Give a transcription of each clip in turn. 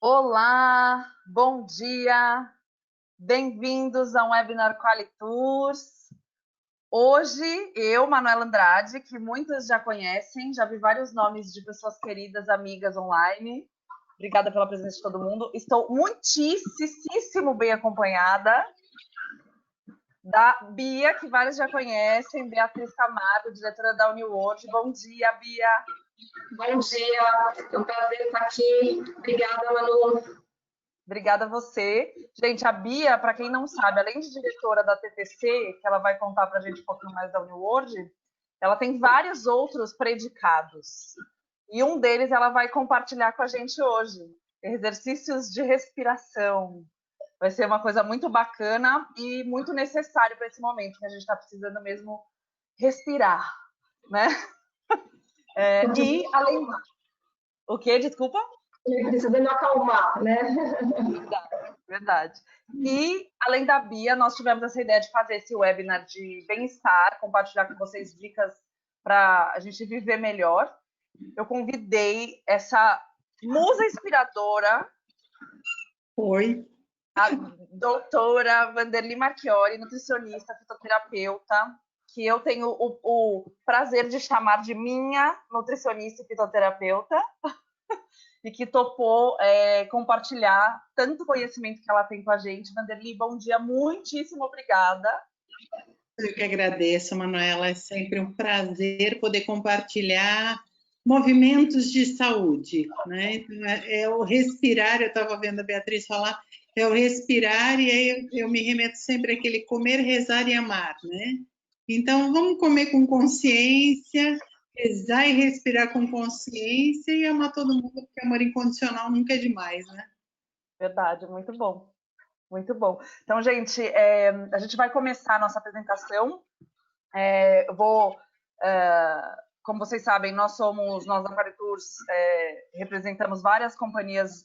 Olá, bom dia, bem-vindos ao webinar Qualitours. Hoje, eu, Manuela Andrade, que muitos já conhecem, já vi vários nomes de pessoas queridas, amigas online. Obrigada pela presença de todo mundo. Estou muitíssimo bem acompanhada da Bia, que vários já conhecem, Beatriz Camargo, diretora da Uniworld. Bom dia, Bia. Bom dia, é um prazer estar aqui. Obrigada, Manu. Obrigada a você. Gente, a Bia, para quem não sabe, além de diretora da TTC, que ela vai contar para a gente um pouquinho mais da Uniworld, ela tem vários outros predicados. E um deles ela vai compartilhar com a gente hoje. Exercícios de respiração. Vai ser uma coisa muito bacana e muito necessário para esse momento, que a gente está precisando mesmo respirar, né? E além... O quê? Desculpa? Precisando acalmar, né? Verdade. E, além da Bia, nós tivemos essa ideia de fazer esse webinar de bem-estar, compartilhar com vocês dicas para a gente viver melhor. Eu convidei essa musa inspiradora, a doutora Vanderly Marchiori, nutricionista, fitoterapeuta, que eu tenho o prazer de chamar de minha nutricionista e fitoterapeuta, e que topou compartilhar tanto conhecimento que ela tem com a gente. Vanderly, bom dia, muitíssimo obrigada. Eu que agradeço, Manuela, é sempre um prazer poder compartilhar movimentos de saúde, né? Então, é o respirar, eu estava vendo a Beatriz falar, é o respirar, e aí eu me remeto sempre àquele comer, rezar e amar, né? Então, vamos comer com consciência, rezar e respirar com consciência e amar todo mundo, porque amor incondicional nunca é demais, né? Verdade, muito bom. Muito bom. Então, gente, a gente vai começar a nossa apresentação. Como vocês sabem, nós da Qualitours, representamos várias companhias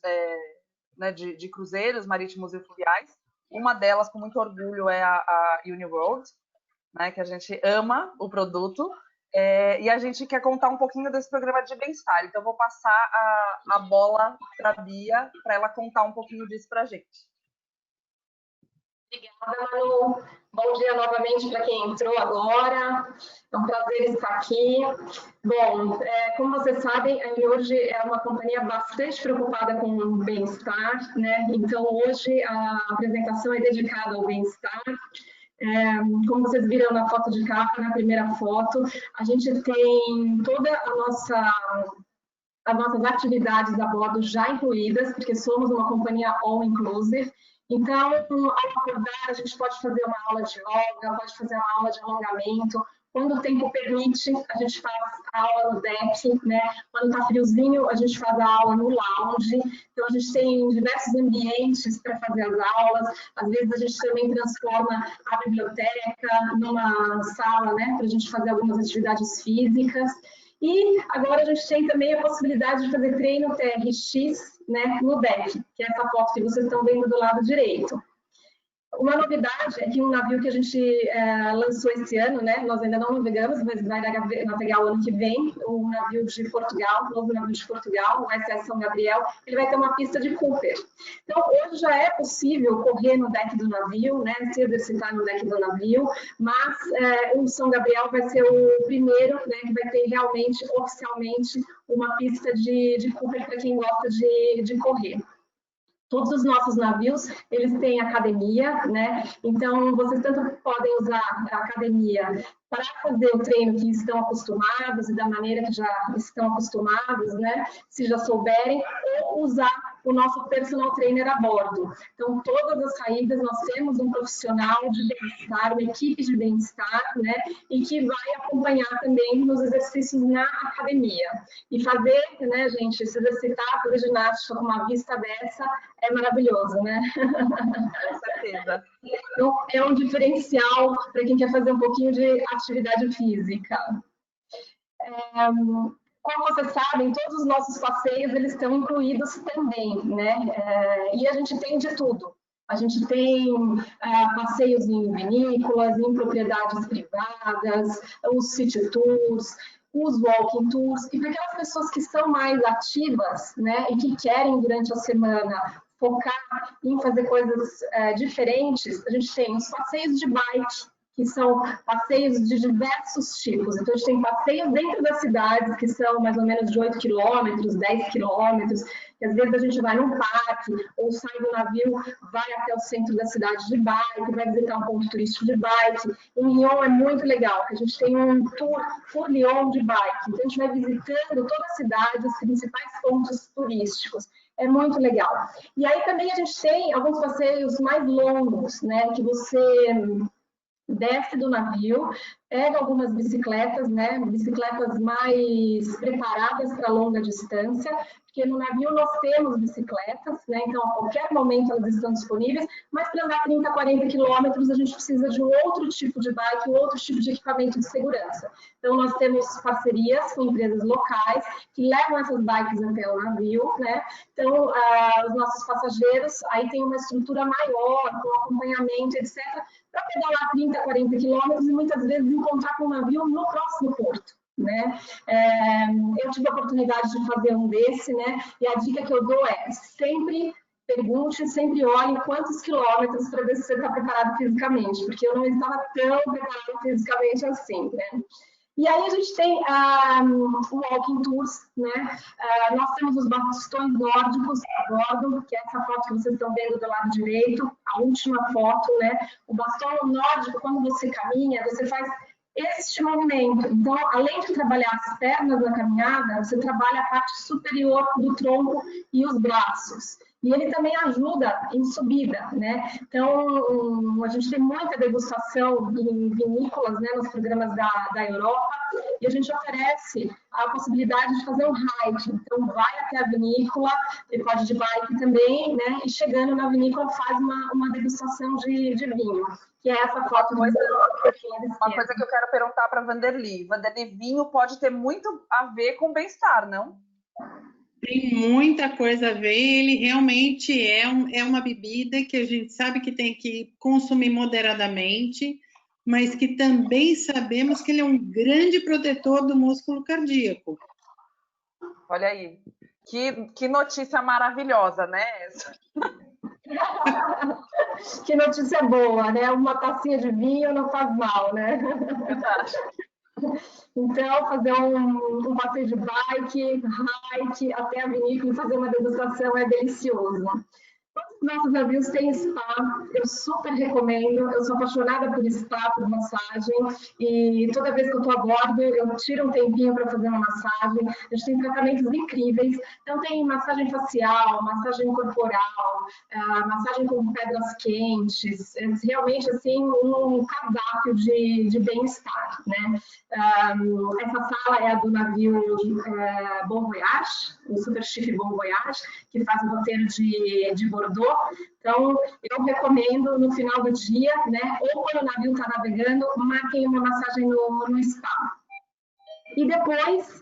né, de cruzeiros marítimos e fluviais. Uma delas, com muito orgulho, é a Uniworld, né, que a gente ama o produto. E a gente quer contar um pouquinho desse programa de bem-estar. Então, eu vou passar a bola para a Bia, para ela contar um pouquinho disso para a gente. Obrigada, Manu. Bom dia novamente para quem entrou agora. É um prazer estar aqui. Bom, como vocês sabem, a Uniworld é uma companhia bastante preocupada com o bem-estar, né? Então, hoje a apresentação é dedicada ao bem-estar. Como vocês viram na foto de capa, na primeira foto, a gente tem toda as nossas atividades a bordo já incluídas, porque somos uma companhia all-inclusive. Então, ao acordar, a gente pode fazer uma aula de yoga, pode fazer uma aula de alongamento. Quando o tempo permite, a gente faz a aula no deck, né? Quando está friozinho, a gente faz a aula no lounge. Então, a gente tem diversos ambientes para fazer as aulas. Às vezes, a gente também transforma a biblioteca numa sala, né? Para a gente fazer algumas atividades físicas. E agora a gente tem também a possibilidade de fazer treino TRX, né, no deck, que é essa foto que vocês estão vendo do lado direito. Uma novidade é que um navio que a gente lançou esse ano, né, nós ainda não navegamos, mas vai navegar o ano que vem, o navio de Portugal, o novo navio de Portugal, o SS São Gabriel, ele vai ter uma pista de Cooper. Então, hoje já é possível correr no deck do navio, né, se exercitar no deck do navio, mas o São Gabriel vai ser o primeiro, né, que vai ter realmente, oficialmente, uma pista de Cooper para quem gosta de correr. Todos os nossos navios, eles têm academia, né? Então, vocês tanto podem usar a academia para fazer o treino que estão acostumados e da maneira que já estão acostumados, né? Se já souberem, ou usar o nosso personal trainer a bordo. Então, todas as saídas, nós temos um profissional de bem-estar, uma equipe de bem-estar, né? E que vai acompanhar também nos exercícios na academia. E fazer, né, gente, se exercitar, fazer ginástica com uma vista dessa, é maravilhoso, né? Com certeza. Então, é um diferencial para quem quer fazer um pouquinho de atividade física. Como vocês sabem, todos os nossos passeios, eles estão incluídos também, né? E a gente tem de tudo. A gente tem passeios em vinícolas, em propriedades privadas, os city tours. os walking tours, e para aquelas pessoas que são mais ativas, né, e que querem durante a semana focar em fazer coisas diferentes, a gente tem os passeios de bike, que são passeios de diversos tipos. Então, a gente tem passeios dentro das cidades, que são mais ou menos de 8 quilômetros, 10 quilômetros, que às vezes a gente vai num parque, ou sai do navio, vai até o centro da cidade de bike, vai visitar um ponto turístico de bike. Em Lyon é muito legal, que a gente tem um tour por Lyon de bike. Então, a gente vai visitando toda a cidade, os principais pontos turísticos. É muito legal. E aí também a gente tem alguns passeios mais longos, né, que você desce do navio, pega algumas bicicletas, né, bicicletas mais preparadas para longa distância, porque no navio nós temos bicicletas, né, então a qualquer momento elas estão disponíveis, mas para andar 30, 40 quilômetros a gente precisa de um outro tipo de bike, um outro tipo de equipamento de segurança. Então nós temos parcerias com empresas locais que levam essas bikes até o navio, né, então os nossos passageiros aí tem uma estrutura maior, com acompanhamento, etc., para pedalar 30, 40 quilômetros e muitas vezes encontrar com o navio no próximo porto, né? Eu tive a oportunidade de fazer um desse, né? E a dica que eu dou é sempre pergunte, sempre olhe quantos quilômetros para ver se você está preparado fisicamente, porque eu não estava tão preparada fisicamente assim, né? E aí a gente tem o Walking Tours, né? Nós temos os bastões nórdicos a bordo, que é essa foto que vocês estão vendo do lado direito, a última foto, né? O bastão nórdico, quando você caminha, você faz este movimento. Então, além de trabalhar as pernas na caminhada, você trabalha a parte superior do tronco e os braços. E ele também ajuda em subida, né? Então, a gente tem muita degustação em vinícolas, né, nos programas da Europa, e a gente oferece a possibilidade de fazer um hike. Então, vai até a vinícola, ele pode ir de bike também, né? E chegando na vinícola faz uma degustação de vinho, que é essa foto. Uma coisa que eu quero perguntar para Vanderly. Vanderly, vinho pode ter muito a ver com bem-estar, não? Tem muita coisa a ver, ele realmente é uma bebida que a gente sabe que tem que consumir moderadamente, mas que também sabemos que ele é um grande protetor do músculo cardíaco. Olha aí, que notícia maravilhosa, né? Que notícia boa, né? Uma tacinha de vinho não faz mal, né? Verdade. Então, fazer um passeio de bike, hike, até a vinícola e fazer uma degustação é delicioso. Nossos navios têm spa, eu super recomendo, eu sou apaixonada por spa, por massagem, e toda vez que eu estou a bordo, eu tiro um tempinho para fazer uma massagem, a gente tem tratamentos incríveis, então tem massagem facial, massagem corporal, massagem com pedras quentes, realmente assim um cardápio de bem-estar, né? Essa sala é a do navio Bon Voyage, o Super Chique Bon Voyage, que faz o roteiro de Bordeaux. Então, eu recomendo no final do dia, né, ou quando o navio está navegando, marquem uma massagem no spa. E depois,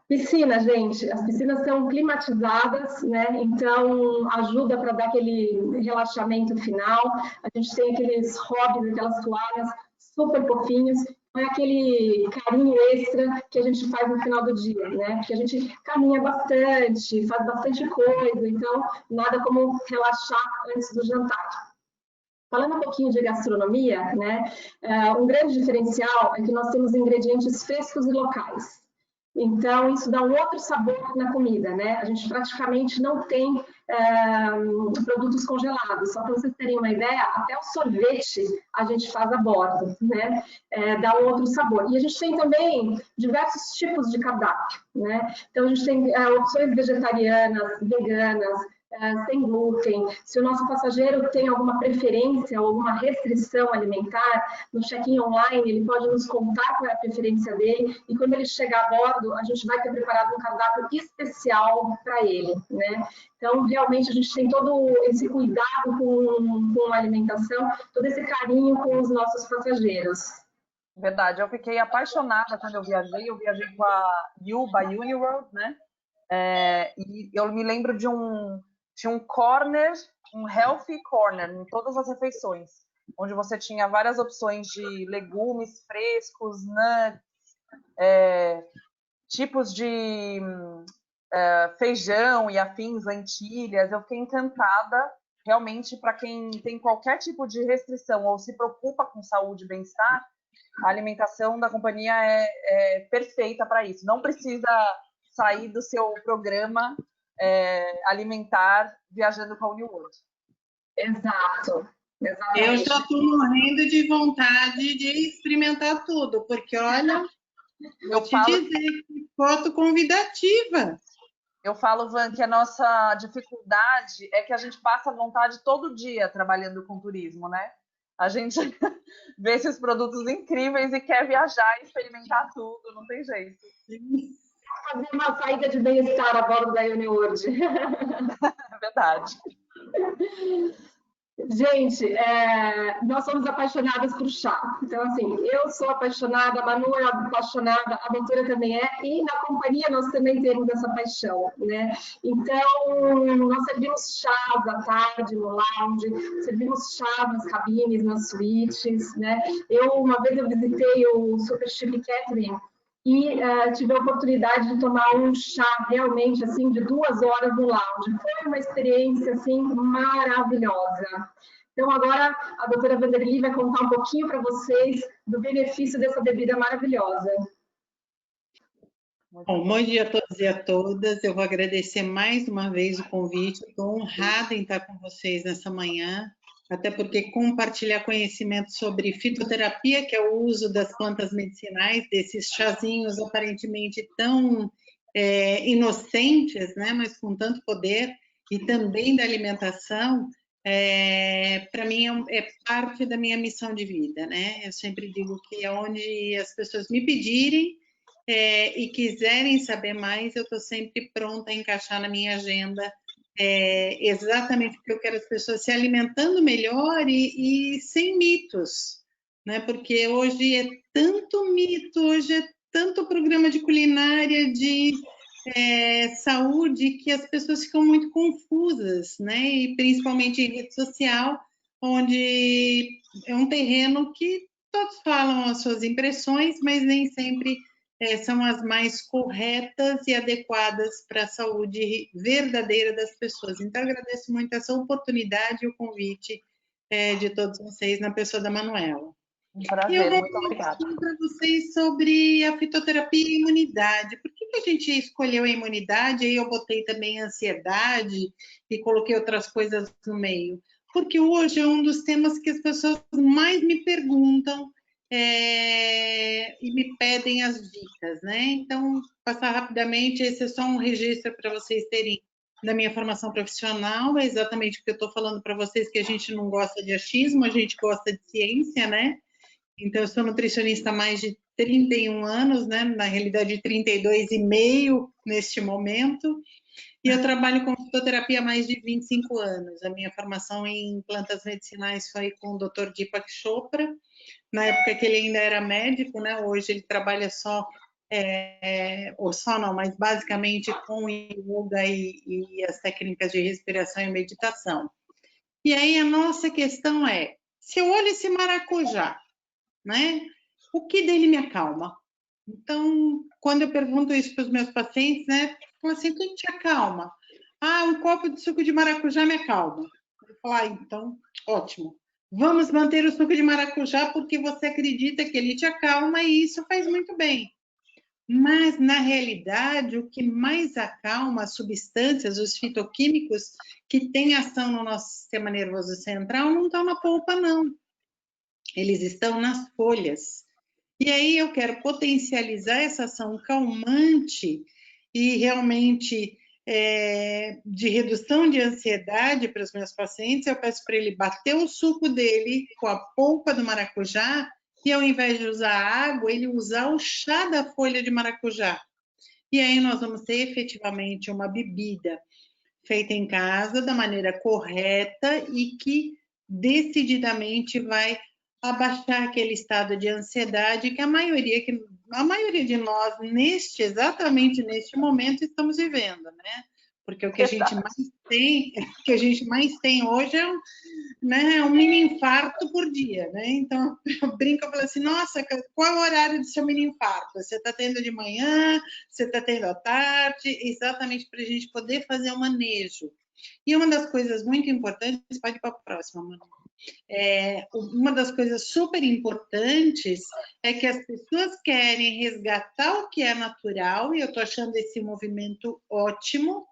piscina, gente. As piscinas são climatizadas, né, então ajuda para dar aquele relaxamento final. A gente tem aqueles hobbies, aquelas toalhas super fofinhos. É aquele carinho extra que a gente faz no final do dia, né? Porque a gente caminha bastante, faz bastante coisa, então nada como relaxar antes do jantar. Falando um pouquinho de gastronomia, né? Um grande diferencial é que nós temos ingredientes frescos e locais. Então, isso dá um outro sabor na comida, né? A gente praticamente não tem produtos congelados. Só para vocês terem uma ideia, até o sorvete a gente faz a bordo, né? Dá um outro sabor. E a gente tem também diversos tipos de cardápio, né? Então, a gente tem opções vegetarianas, veganas, sem glúten. Se o nosso passageiro tem alguma preferência ou alguma restrição alimentar, no check-in online ele pode nos contar qual é a preferência dele e quando ele chegar a bordo, a gente vai ter preparado um cardápio especial para ele, né? Então, realmente, a gente tem todo esse cuidado com a alimentação, todo esse carinho com os nossos passageiros. Verdade, eu fiquei apaixonada quando eu viajei com a Yuba Uniworld, né? E eu me lembro de tinha um corner, um healthy corner em todas as refeições, onde você tinha várias opções de legumes frescos, nuts, tipos de feijão e afins, lentilhas. Eu fiquei encantada. Realmente, para quem tem qualquer tipo de restrição ou se preocupa com saúde e bem-estar, a alimentação da companhia é perfeita para isso. Não precisa sair do seu programa alimentar viajando com a Uniworld. Exato. Exatamente. Eu já estou morrendo de vontade de experimentar tudo, porque olha, vou te dizer que foto convidativa. Eu falo, Van, que a nossa dificuldade é que a gente passa vontade todo dia trabalhando com turismo, né? A gente vê esses produtos incríveis e quer viajar e experimentar tudo, não tem jeito. Fazer uma saída de bem-estar a bordo da Uniworld. É verdade. Gente, nós somos apaixonadas por chá. Então, assim, eu sou apaixonada, a Manu é apaixonada, a doutora também é, e na companhia nós também temos essa paixão, né? Então, nós servimos chás à tarde no lounge, servimos chá nas cabines, nas suítes, né? Uma vez eu visitei o Super Chip Catering e tive a oportunidade de tomar um chá realmente assim de 2 horas no lounge. Foi uma experiência assim maravilhosa. Então agora a doutora Vanderly vai contar um pouquinho para vocês do benefício dessa bebida maravilhosa. Bom dia a todos e a todas. Eu vou agradecer mais uma vez o convite. Estou honrada em estar com vocês nessa manhã. Até porque compartilhar conhecimento sobre fitoterapia, que é o uso das plantas medicinais, desses chazinhos aparentemente tão inocentes, né, mas com tanto poder, e também da alimentação, para mim é parte da minha missão de vida, né? Eu sempre digo que é onde as pessoas me pedirem e quiserem saber mais, eu estou sempre pronta a encaixar na minha agenda exatamente porque eu quero as pessoas se alimentando melhor e sem mitos, né? Porque hoje é tanto mito, hoje é tanto programa de culinária, de saúde, que as pessoas ficam muito confusas, né? E principalmente em rede social, onde é um terreno que todos falam as suas impressões, mas nem sempre são as mais corretas e adequadas para a saúde verdadeira das pessoas. Então, eu agradeço muito essa oportunidade e o convite de todos vocês na pessoa da Manuela. Um prazer, muito obrigada. Eu vou falar para vocês sobre a fitoterapia e a imunidade. Por que a gente escolheu a imunidade? Aí eu botei também a ansiedade e coloquei outras coisas no meio. Porque hoje é um dos temas que as pessoas mais me perguntam e me pedem as dicas, né? Então, passar rapidamente, esse é só um registro para vocês terem da minha formação profissional, é exatamente o que eu estou falando para vocês, que a gente não gosta de achismo, a gente gosta de ciência, né? Então, eu sou nutricionista há mais de 31 anos, né? Na realidade, 32,5 neste momento, e eu trabalho com fitoterapia há mais de 25 anos. A minha formação em plantas medicinais foi com o Dr. Deepak Chopra, na época que ele ainda era médico, né? Hoje ele trabalha só, ou só não, mas basicamente com yoga e as técnicas de respiração e meditação. E aí a nossa questão é, se eu olho esse maracujá, né? O que dele me acalma? Então, quando eu pergunto isso para os meus pacientes, né? Falo assim, o que te acalma? Ah, um copo de suco de maracujá me acalma. Eu falo, então, ótimo. Vamos manter o suco de maracujá porque você acredita que ele te acalma e isso faz muito bem. Mas, na realidade, o que mais acalma as substâncias, os fitoquímicos que têm ação no nosso sistema nervoso central, não estão na polpa, não. Eles estão nas folhas. E aí eu quero potencializar essa ação calmante e realmente de redução de ansiedade para os meus pacientes. Eu peço para ele bater o suco dele com a polpa do maracujá e, ao invés de usar água, ele usar o chá da folha de maracujá. E aí nós vamos ter efetivamente uma bebida feita em casa da maneira correta e que decididamente vai abaixar aquele estado de ansiedade que a maioria de nós exatamente neste momento estamos vivendo, né? porque o que a gente mais tem, o que a gente mais tem hoje é um mini infarto por dia, né? Então eu brinco, eu falo assim, nossa, qual é o horário do seu mini infarto? Você está tendo de manhã, você está tendo à tarde, exatamente para a gente poder fazer o manejo. E uma das coisas muito importantes, pode ir para a próxima, Manu. Uma das coisas super importantes é que as pessoas querem resgatar o que é natural, e eu estou achando esse movimento ótimo.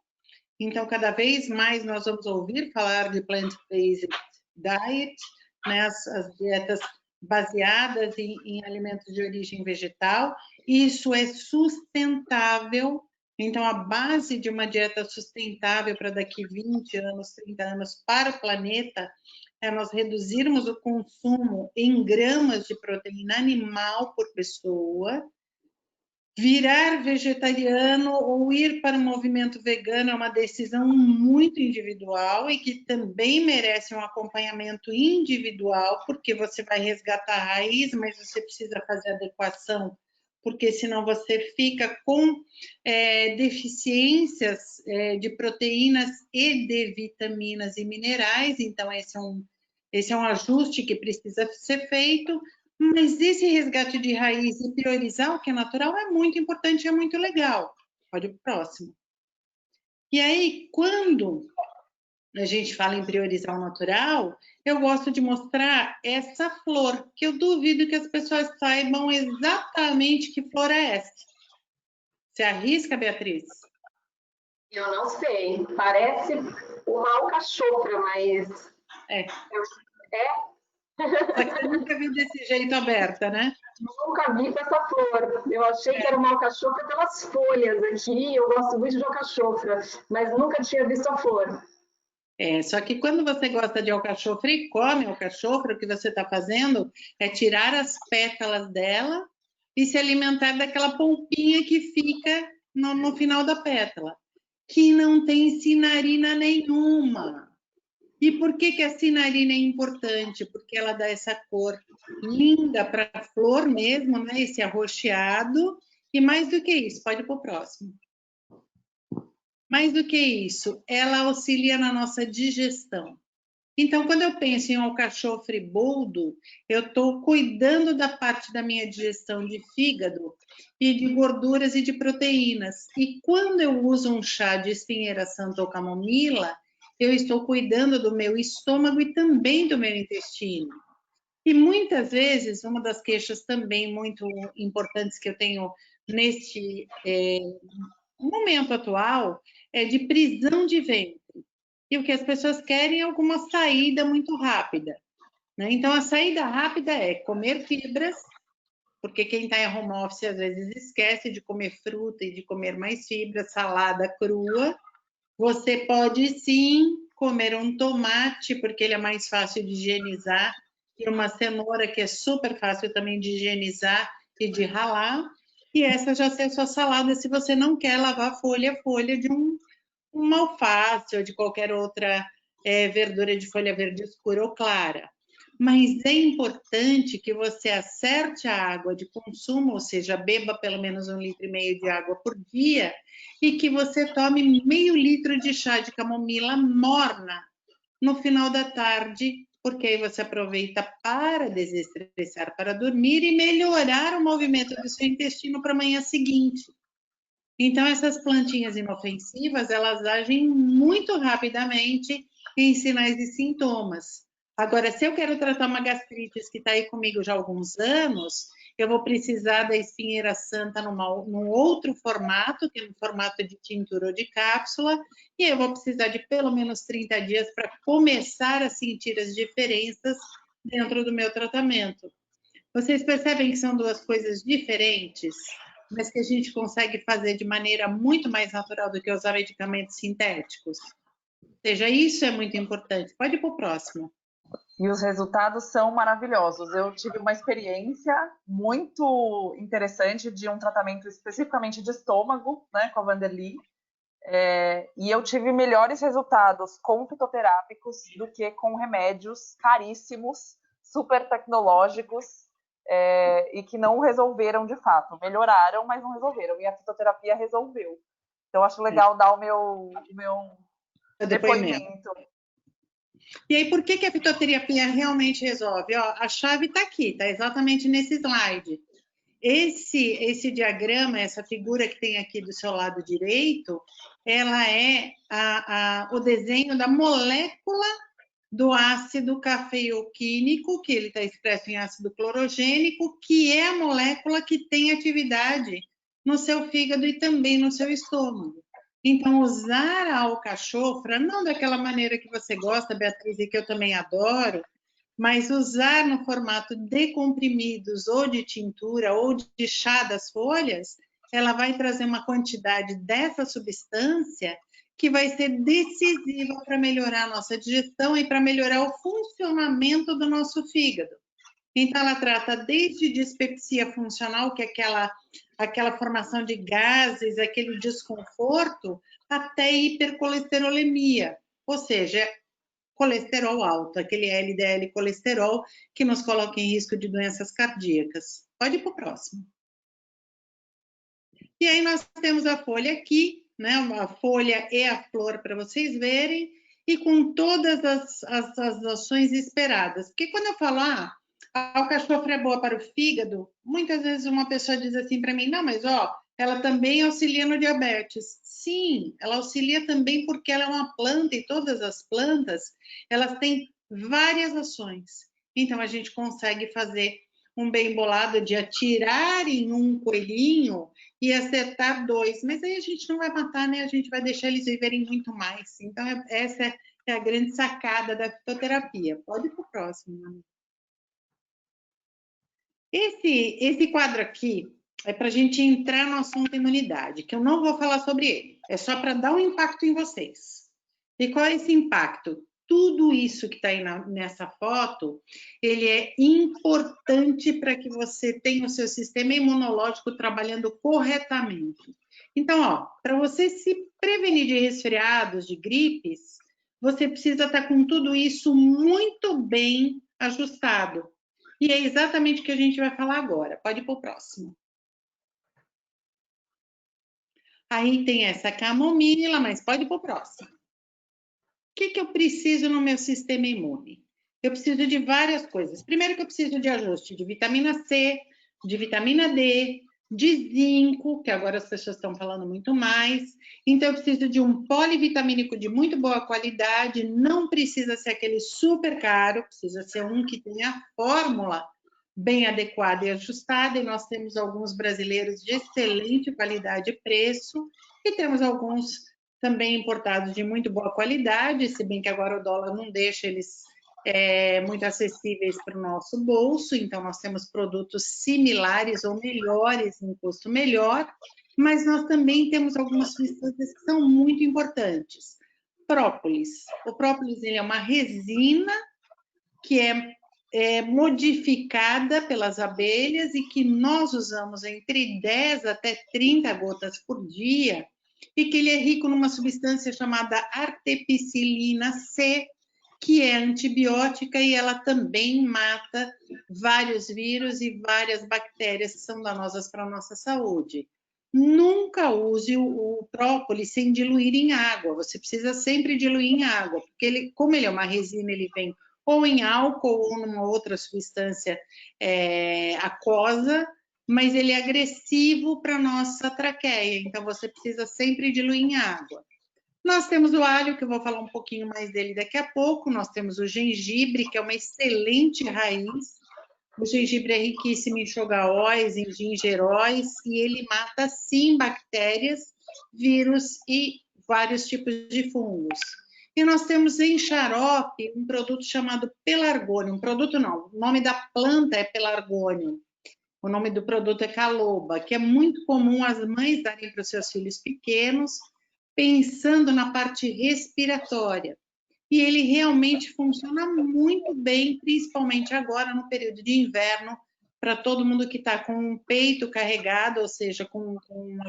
Então, cada vez mais nós vamos ouvir falar de plant-based diet, né, as dietas baseadas em alimentos de origem vegetal. Isso é sustentável. Então, a base de uma dieta sustentável para daqui 20 anos, 30 anos para o planeta é nós reduzirmos o consumo em gramas de proteína animal por pessoa. Virar vegetariano ou ir para o movimento vegano é uma decisão muito individual e que também merece um acompanhamento individual, porque você vai resgatar a raiz, mas você precisa fazer adequação, porque senão você fica com deficiências de proteínas e de vitaminas e minerais. Então, esse é um ajuste que precisa ser feito. Mas esse resgate de raiz e priorizar o que é natural é muito importante e é muito legal. Pode ir para o próximo. E aí, quando a gente fala em priorizar o natural, eu gosto de mostrar essa flor, que eu duvido que as pessoas saibam exatamente que flor é essa. Você arrisca, Beatriz? Eu não sei. Parece uma alcachofra, mas... É? Só que você nunca viu desse jeito aberta, né? Nunca vi com essa flor. Eu achei que era uma alcachofra pelas folhas aqui. Eu gosto muito de alcachofra, mas nunca tinha visto a flor. Só que quando você gosta de alcachofra e come alcachofra, o que você está fazendo é tirar as pétalas dela e se alimentar daquela polpinha que fica no final da pétala, que não tem cinarina nenhuma. E por que a cinarina é importante? Porque ela dá essa cor linda para a flor mesmo, né? Esse arroxeado. E mais do que isso, pode ir para o próximo. Mais do que isso, ela auxilia na nossa digestão. Então, quando eu penso em alcachofre boldo, eu estou cuidando da parte da minha digestão de fígado e de gorduras e de proteínas. E quando eu uso um chá de espinheira santa ou camomila, eu estou cuidando do meu estômago e também do meu intestino. E muitas vezes, uma das queixas também muito importantes que eu tenho neste momento atual é de prisão de ventre. E o que as pessoas querem é alguma saída muito rápida, né? Então, a saída rápida é comer fibras, porque quem está em home office às vezes esquece de comer fruta e de comer mais fibras, salada crua. Você pode sim comer um tomate, porque ele é mais fácil de higienizar, e uma cenoura, que é super fácil também de higienizar e de ralar. E essa já é a sua salada, se você não quer lavar folha a folha de uma alface ou de qualquer outra verdura de folha verde escura ou clara. Mas é importante que você acerte a água de consumo, ou seja, beba pelo menos 1,5 litro de água por dia e que você tome meio litro de chá de camomila morna no final da tarde, porque aí você aproveita para desestressar, para dormir e melhorar o movimento do seu intestino para a manhã seguinte. Então, essas plantinhas inofensivas, elas agem muito rapidamente em sinais e sintomas. Agora, se eu quero tratar uma gastrite que está aí comigo já há alguns anos, eu vou precisar da espinheira santa num outro formato, que é no formato de tintura ou de cápsula, e eu vou precisar de pelo menos 30 dias para começar a sentir as diferenças dentro do meu tratamento. Vocês percebem que são duas coisas diferentes, mas que a gente consegue fazer de maneira muito mais natural do que usar medicamentos sintéticos? Ou seja, isso é muito importante. Pode ir para o próximo. E os resultados são maravilhosos. Eu tive uma experiência muito interessante de um tratamento especificamente de estômago, né, com a Vanderly. E eu tive melhores resultados com fitoterápicos do que com remédios caríssimos, super tecnológicos, e que não resolveram de fato. Melhoraram, mas não resolveram. E a fitoterapia resolveu. Então, eu acho legal dar o meu depoimento. depoimento. E aí, por que a fitoterapia realmente resolve? Ó, a chave está aqui, está exatamente nesse slide. Esse diagrama, essa figura que tem aqui do seu lado direito, ela é o desenho da molécula do ácido cafeioquínico, que ele está expresso em ácido clorogênico, que é a molécula que tem atividade no seu fígado e também no seu estômago. Então, usar a alcachofra, não daquela maneira que você gosta, Beatriz, e que eu também adoro, mas usar no formato de comprimidos ou de tintura ou de chá das folhas, ela vai trazer uma quantidade dessa substância que vai ser decisiva para melhorar a nossa digestão e para melhorar o funcionamento do nosso fígado. Então, ela trata desde dispepsia funcional, que é aquela formação de gases, aquele desconforto, até hipercolesterolemia, ou seja, colesterol alto, aquele LDL colesterol que nos coloca em risco de doenças cardíacas. Pode ir para o próximo. E aí nós temos a folha aqui, né? A folha e a flor para vocês verem, e com todas as ações esperadas. Porque quando eu falo, a alcachofra é boa para o fígado, muitas vezes uma pessoa diz assim para mim, não, mas ó, ela também auxilia no diabetes. Sim, ela auxilia também porque ela é uma planta e todas as plantas, elas têm várias ações. Então, a gente consegue fazer um bem bolado de atirar em um coelhinho e acertar 2. Mas aí a gente não vai matar, né? A gente vai deixar eles viverem muito mais. Então, essa é a grande sacada da fitoterapia. Pode ir para o próximo, Manu. Esse quadro aqui é para a gente entrar no assunto imunidade, que eu não vou falar sobre ele. É só para dar um impacto em vocês. E qual é esse impacto? Tudo isso que está aí nessa foto, ele é importante para que você tenha o seu sistema imunológico trabalhando corretamente. Então, ó, para você se prevenir de resfriados, de gripes, você precisa estar com tudo isso muito bem ajustado. E é exatamente o que a gente vai falar agora. Pode ir para o próximo. Aí tem essa camomila, mas pode ir para o próximo. O que eu preciso no meu sistema imune? Eu preciso de várias coisas. Primeiro que eu preciso de ajuste de vitamina C, de vitamina D, de zinco, que agora as pessoas estão falando muito mais. Então, eu preciso de um polivitamínico de muito boa qualidade, não precisa ser aquele super caro, precisa ser um que tenha a fórmula bem adequada e ajustada, e nós temos alguns brasileiros de excelente qualidade e preço, e temos alguns também importados de muito boa qualidade, se bem que agora o dólar não deixa eles muito acessíveis para o nosso bolso, então nós temos produtos similares ou melhores, em custo melhor, mas nós também temos algumas substâncias que são muito importantes. Própolis. O própolis ele é uma resina que é modificada pelas abelhas e que nós usamos entre 10 até 30 gotas por dia, e que ele é rico numa substância chamada artepicilina C, que é antibiótica e ela também mata vários vírus e várias bactérias que são danosas para a nossa saúde. Nunca use o própolis sem diluir em água, você precisa sempre diluir em água, porque como ele é uma resina, ele vem ou em álcool ou numa outra substância aquosa, mas ele é agressivo para a nossa traqueia, então você precisa sempre diluir em água. Nós temos o alho, que eu vou falar um pouquinho mais dele daqui a pouco, nós temos o gengibre, que é uma excelente raiz. O gengibre é riquíssimo em xogaóis, em gingeróis, e ele mata, sim, bactérias, vírus e vários tipos de fungos. E nós temos em xarope um produto chamado pelargônio. Um produto não, o nome da planta é pelargônio. O nome do produto é caloba, que é muito comum as mães darem para os seus filhos pequenos, pensando na parte respiratória. E ele realmente funciona muito bem, principalmente agora no período de inverno, para todo mundo que está com o peito carregado, ou seja, com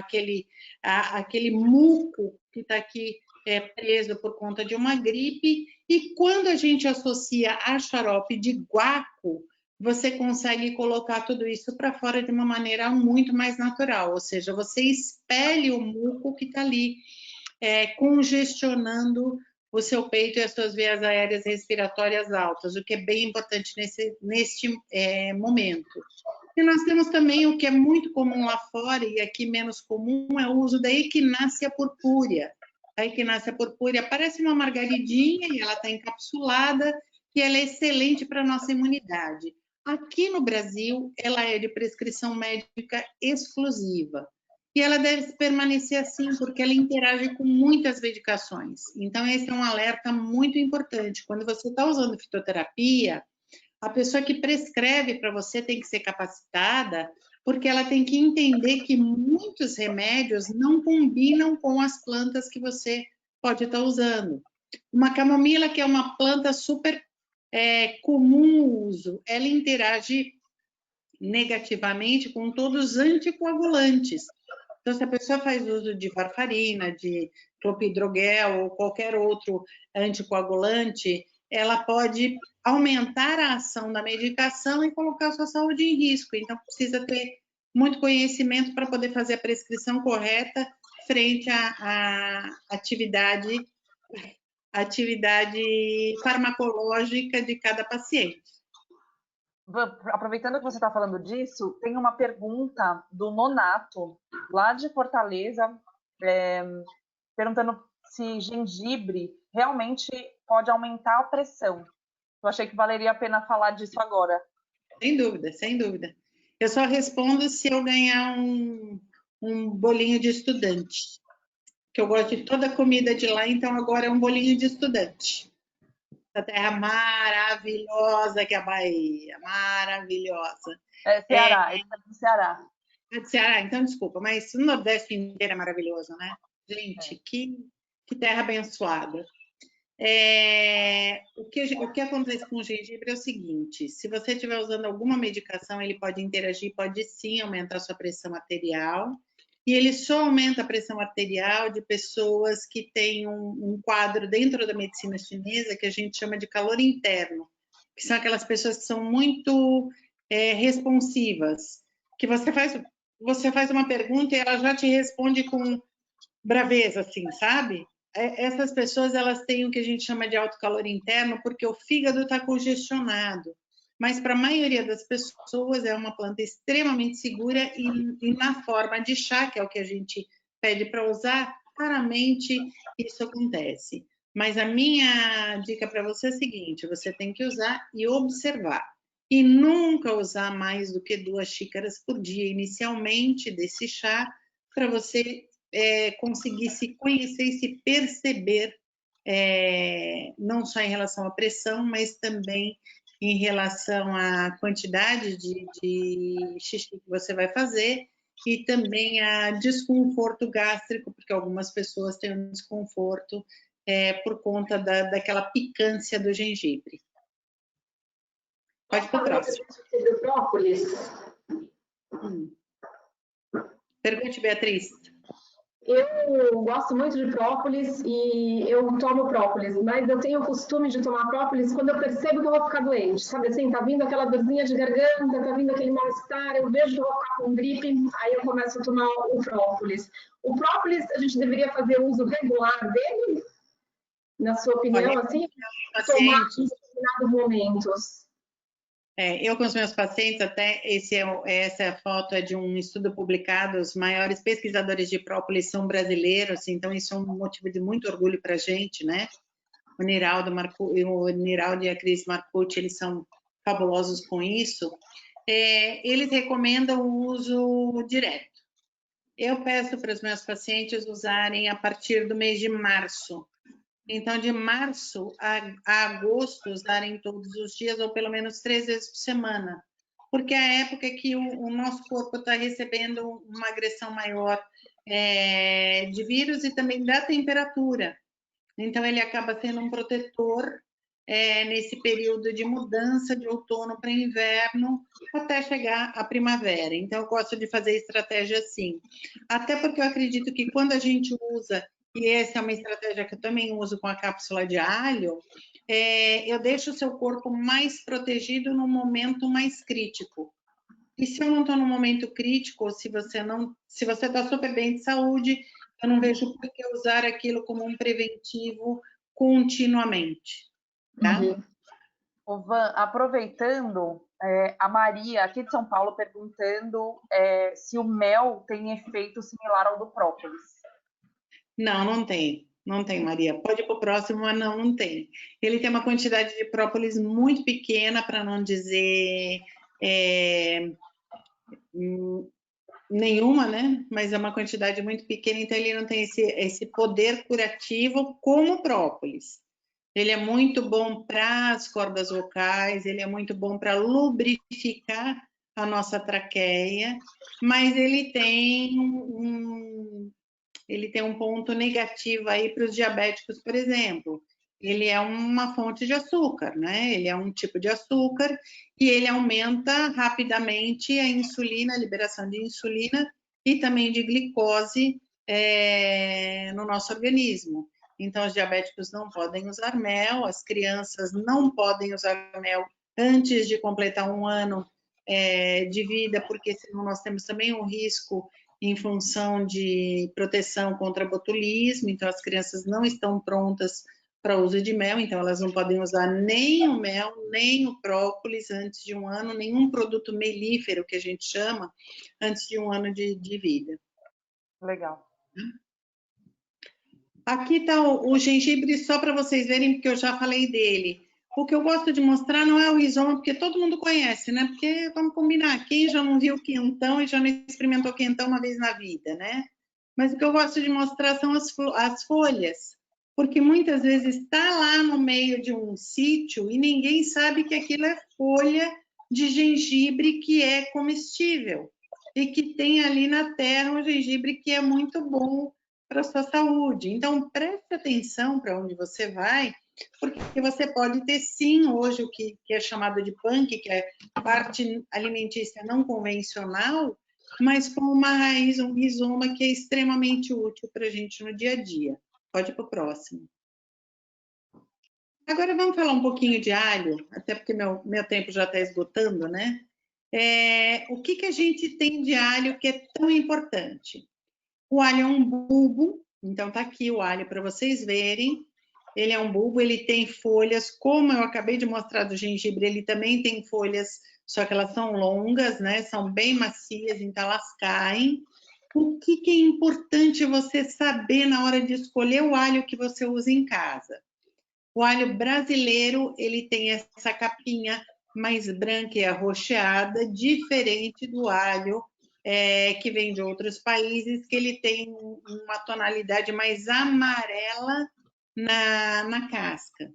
aquele muco que está aqui preso por conta de uma gripe. E quando a gente associa a xarope de guaco, você consegue colocar tudo isso para fora de uma maneira muito mais natural, ou seja, você expele o muco que está ali, congestionando o seu peito e as suas vias aéreas respiratórias altas, o que é bem importante neste momento. E nós temos também o que é muito comum lá fora e aqui menos comum, é o uso da equinácea purpúrea. A equinácea purpúrea parece uma margaridinha e ela está encapsulada e ela é excelente para a nossa imunidade. Aqui no Brasil, ela é de prescrição médica exclusiva. E ela deve permanecer assim, porque ela interage com muitas medicações. Então, esse é um alerta muito importante. Quando você está usando fitoterapia, a pessoa que prescreve para você tem que ser capacitada, porque ela tem que entender que muitos remédios não combinam com as plantas que você pode estar usando. Uma camomila, que é uma planta super comum uso, ela interage negativamente com todos os anticoagulantes. Então, se a pessoa faz uso de varfarina, de clopidogrel ou qualquer outro anticoagulante, ela pode aumentar a ação da medicação e colocar a sua saúde em risco. Então, precisa ter muito conhecimento para poder fazer a prescrição correta frente à atividade farmacológica de cada paciente. Aproveitando que você está falando disso, tem uma pergunta do Nonato, lá de Fortaleza, perguntando se gengibre realmente pode aumentar a pressão. Eu achei que valeria a pena falar disso agora. Sem dúvida, sem dúvida. Eu só respondo se eu ganhar um bolinho de estudante, que eu gosto de toda a comida de lá, então agora é um bolinho de estudante. Essa terra maravilhosa que é a Bahia, maravilhosa. Ceará, é do Ceará. É de Ceará, então desculpa, mas o Nordeste inteiro é maravilhoso, né? Gente, que terra abençoada. O que acontece com o gengibre é o seguinte: se você estiver usando alguma medicação, ele pode interagir, pode sim aumentar a sua pressão arterial, e ele só aumenta a pressão arterial de pessoas que têm um quadro dentro da medicina chinesa que a gente chama de calor interno, que são aquelas pessoas que são muito responsivas, que você faz uma pergunta e ela já te responde com braveza, assim, sabe? Essas pessoas, elas têm o que a gente chama de alto calor interno, porque o fígado está congestionado. Mas para a maioria das pessoas é uma planta extremamente segura e na forma de chá, que é o que a gente pede para usar, raramente isso acontece. Mas a minha dica para você é a seguinte: você tem que usar e observar. E nunca usar mais do que 2 xícaras por dia, inicialmente, desse chá, para você conseguir se conhecer e se perceber, não só em relação à pressão, mas também em relação à quantidade de xixi que você vai fazer e também a desconforto gástrico, porque algumas pessoas têm um desconforto por conta daquela picância do gengibre. Pode ir para o próximo. Sobre própolis. Pergunte, Beatriz. Eu gosto muito de própolis e eu tomo própolis, mas eu tenho o costume de tomar própolis quando eu percebo que eu vou ficar doente, sabe assim? Tá vindo aquela dorzinha de garganta, tá vindo aquele mal-estar, eu vejo que eu vou ficar com gripe, aí eu começo a tomar o própolis. O própolis, a gente deveria fazer uso regular dele? Na sua opinião, Olha, assim? Tomar em determinados momentos. Eu com os meus pacientes, até essa foto é de um estudo publicado, os maiores pesquisadores de própolis são brasileiros, então isso é um motivo de muito orgulho para a gente, né? O Niraldo e a Cris Marcucci, eles são fabulosos com isso. Eles recomendam o uso direto. Eu peço para os meus pacientes usarem a partir do mês de março. Então, de março a agosto, usarem todos os dias, ou pelo menos 3 vezes por semana, porque é a época que o nosso corpo está recebendo uma agressão maior de vírus e também da temperatura. Então, ele acaba sendo um protetor nesse período de mudança de outono para inverno, até chegar à primavera. Então, eu gosto de fazer estratégia assim. Até porque eu acredito que quando a gente usa e essa é uma estratégia que eu também uso com a cápsula de alho, eu deixo o seu corpo mais protegido no momento mais crítico. E se eu não estou no momento crítico, ou se você está super bem de saúde, eu não vejo por que usar aquilo como um preventivo continuamente, tá? Ô, Van, aproveitando, a Maria, aqui de São Paulo, perguntando se o mel tem efeito similar ao do própolis. Não, não tem. Não tem, Maria. Pode ir para o próximo, mas não tem. Ele tem uma quantidade de própolis muito pequena, para não dizer nenhuma, né? Mas é uma quantidade muito pequena, então ele não tem esse poder curativo como o própolis. Ele é muito bom para as cordas vocais, ele é muito bom para lubrificar a nossa traqueia, mas ele tem um ponto negativo aí para os diabéticos, por exemplo. Ele é uma fonte de açúcar, né? Ele é um tipo de açúcar e ele aumenta rapidamente a insulina, a liberação de insulina e também de glicose no nosso organismo. Então, os diabéticos não podem usar mel, as crianças não podem usar mel antes de completar 1 ano de vida, porque senão nós temos também um risco em função de proteção contra botulismo, então as crianças não estão prontas para o uso de mel, então elas não podem usar nem o mel, nem o própolis antes de 1 ano, nenhum produto melífero, que a gente chama, antes de 1 ano de vida. Legal. Aqui está o gengibre, só para vocês verem, porque eu já falei dele. O que eu gosto de mostrar não é o rizoma, porque todo mundo conhece, né? Porque, vamos combinar, quem já não viu quentão e já não experimentou quentão uma vez na vida, né? Mas o que eu gosto de mostrar são as folhas, porque muitas vezes está lá no meio de um sítio e ninguém sabe que aquilo é folha de gengibre que é comestível e que tem ali na terra um gengibre que é muito bom para a sua saúde. Então, preste atenção para onde você vai, porque você pode ter, sim, hoje o que é chamado de punk, que é parte alimentícia não convencional, mas com uma raiz, um rizoma que é extremamente útil para a gente no dia a dia. Pode ir para o próximo. Agora vamos falar um pouquinho de alho, até porque meu tempo já está esgotando, né? O que a gente tem de alho que é tão importante? O alho é um bulbo, então tá aqui o alho para vocês verem. Ele é um bulbo, ele tem folhas, como eu acabei de mostrar do gengibre, ele também tem folhas, só que elas são longas, né? São bem macias, então elas caem. O que é importante você saber na hora de escolher o alho que você usa em casa? O alho brasileiro, ele tem essa capinha mais branca e arroxeada, diferente do alho que vem de outros países, que ele tem uma tonalidade mais amarela na casca.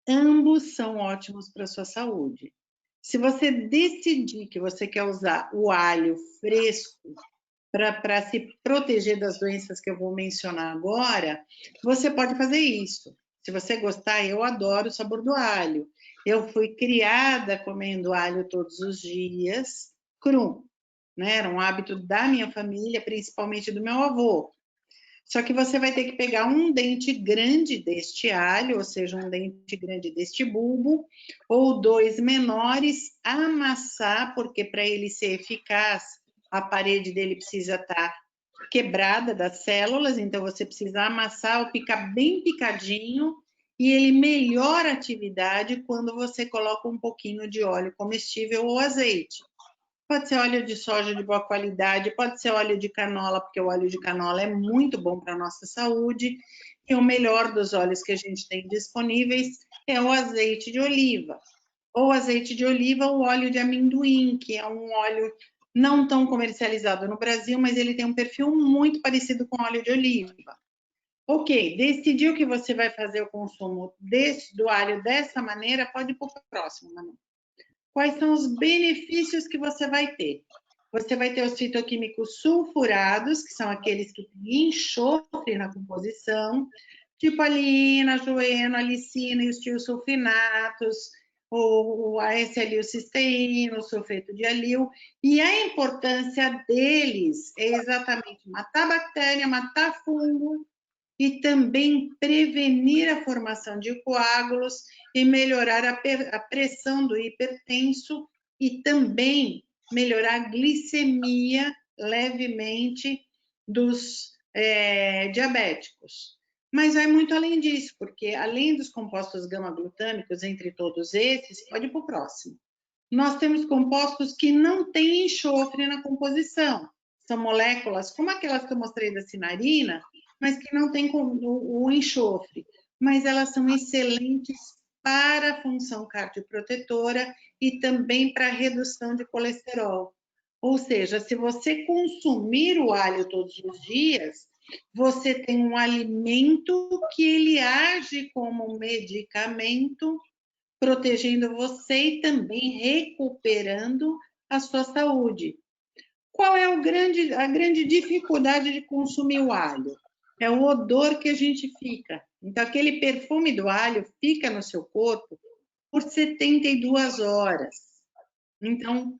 Ambos são ótimos para a sua saúde. Se você decidir que você quer usar o alho fresco para se proteger das doenças que eu vou mencionar agora, você pode fazer isso. Se você gostar, eu adoro o sabor do alho. Eu fui criada comendo alho todos os dias, cru, né? Era um hábito da minha família, principalmente do meu avô. Só que você vai ter que pegar um dente grande deste alho, ou seja, um dente grande deste bulbo, ou 2 menores, amassar, porque para ele ser eficaz, a parede dele precisa estar quebrada das células, então você precisa amassar ou picar bem picadinho, e ele melhora a atividade quando você coloca um pouquinho de óleo comestível ou azeite. Pode ser óleo de soja de boa qualidade, pode ser óleo de canola, porque o óleo de canola é muito bom para a nossa saúde, e o melhor dos óleos que a gente tem disponíveis é o azeite de oliva. Ou azeite de oliva ou óleo de amendoim, que é um óleo não tão comercializado no Brasil, mas ele tem um perfil muito parecido com óleo de oliva. Ok, decidiu que você vai fazer o consumo do alho dessa maneira, pode ir para o próximo, Manu. Quais são os benefícios que você vai ter? Você vai ter os fitoquímicos sulfurados, que são aqueles que têm enxofre na composição, tipo a alina, joeno, alicina e os tiosulfinatos, o AS-alilcisteína, o sulfeto de alil, e a importância deles é exatamente matar bactéria, matar fungo e também prevenir a formação de coágulos e melhorar a pressão do hipertenso e também melhorar a glicemia levemente dos diabéticos. Mas vai muito além disso, porque além dos compostos gama-glutâmicos, entre todos esses, pode ir para o próximo. Nós temos compostos que não têm enxofre na composição. São moléculas como aquelas que eu mostrei da cinarina, mas que não têm o enxofre. Mas elas são excelentes para a função cardioprotetora e também para a redução de colesterol. Ou seja, se você consumir o alho todos os dias, você tem um alimento que ele age como medicamento, protegendo você e também recuperando a sua saúde. Qual é a grande dificuldade de consumir o alho? É o odor que a gente fica. Então, aquele perfume do alho fica no seu corpo por 72 horas. Então,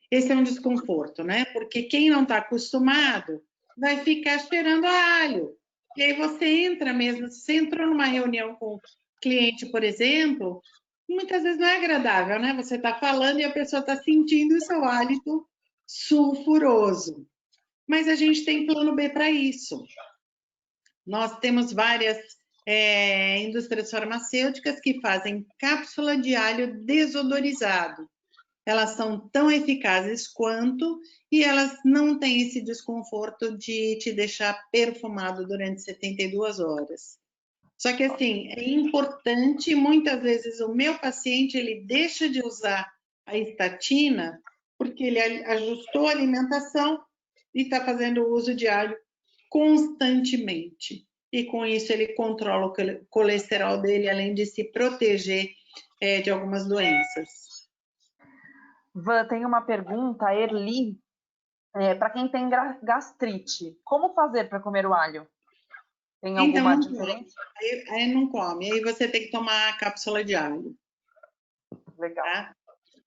esse é um desconforto, né? Porque quem não está acostumado vai ficar cheirando a alho. E aí você entra mesmo, você entrou numa reunião com o cliente, por exemplo, muitas vezes não é agradável, né? Você está falando e a pessoa está sentindo o seu hálito sulfuroso. Mas a gente tem plano B para isso. Nós temos várias indústrias farmacêuticas que fazem cápsula de alho desodorizado. Elas são tão eficazes quanto e elas não têm esse desconforto de te deixar perfumado durante 72 horas. Só que, assim, é importante, muitas vezes o meu paciente, ele deixa de usar a estatina porque ele ajustou a alimentação e está fazendo uso de alho constantemente. E com isso ele controla o colesterol dele, além de se proteger de algumas doenças. Van, tem uma pergunta, a Erli, para quem tem gastrite, como fazer para comer o alho? Tem alguma diferença? Aí não come, aí você tem que tomar a cápsula de alho. Legal. Tá?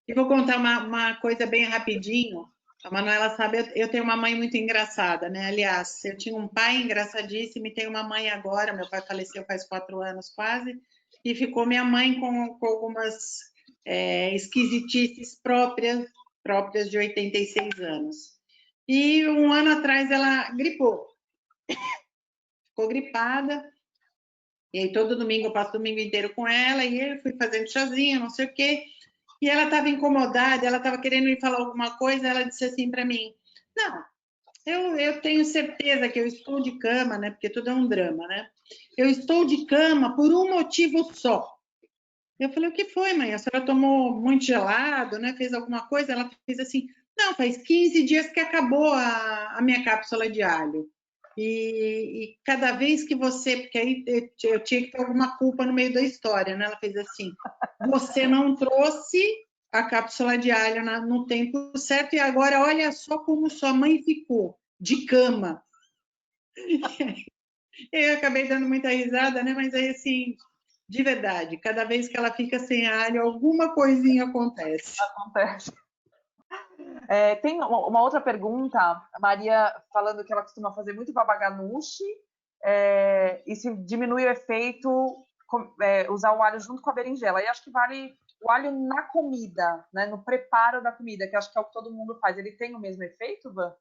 E vou contar uma coisa bem rapidinho. A Manuela sabe, eu tenho uma mãe muito engraçada, né? Aliás, eu tinha um pai engraçadíssimo e tenho uma mãe agora. Meu pai faleceu faz 4 anos quase, e ficou minha mãe com algumas esquisitices próprias de 86 anos. E um ano atrás ela gripou. Ficou gripada. E aí todo domingo eu passo o domingo inteiro com ela e eu fui fazendo chazinho, não sei o quê. E ela estava incomodada, ela estava querendo me falar alguma coisa, ela disse assim para mim: não, eu tenho certeza que eu estou de cama, né? Porque tudo é um drama, né? Eu estou de cama por um motivo só. Eu falei: o que foi, mãe? A senhora tomou muito gelado, né? Fez alguma coisa? Ela fez assim: não, faz 15 dias que acabou a minha cápsula de alho. E cada vez que você... Porque aí eu tinha que ter alguma culpa no meio da história, né? Ela fez assim: você não trouxe a cápsula de alho no tempo certo e agora olha só como sua mãe ficou, de cama. Eu acabei dando muita risada, né? Mas aí, assim, de verdade, cada vez que ela fica sem alho, alguma coisinha acontece. Acontece. Tem uma outra pergunta, a Maria falando que ela costuma fazer muito babaganuche, e se diminui o efeito, usar o alho junto com a berinjela. E acho que vale o alho na comida, né, no preparo da comida, que acho que é o que todo mundo faz. Ele tem o mesmo efeito, Van?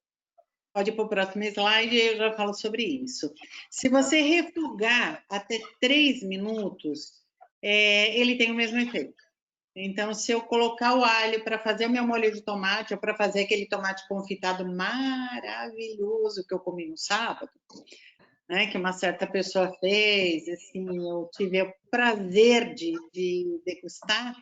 Pode ir para o próximo slide e eu já falo sobre isso. Se você refogar até 3 minutos, ele tem o mesmo efeito. Então, se eu colocar o alho para fazer o meu molho de tomate, ou para fazer aquele tomate confitado maravilhoso que eu comi no sábado, né, que uma certa pessoa fez, assim, eu tive o prazer de degustar.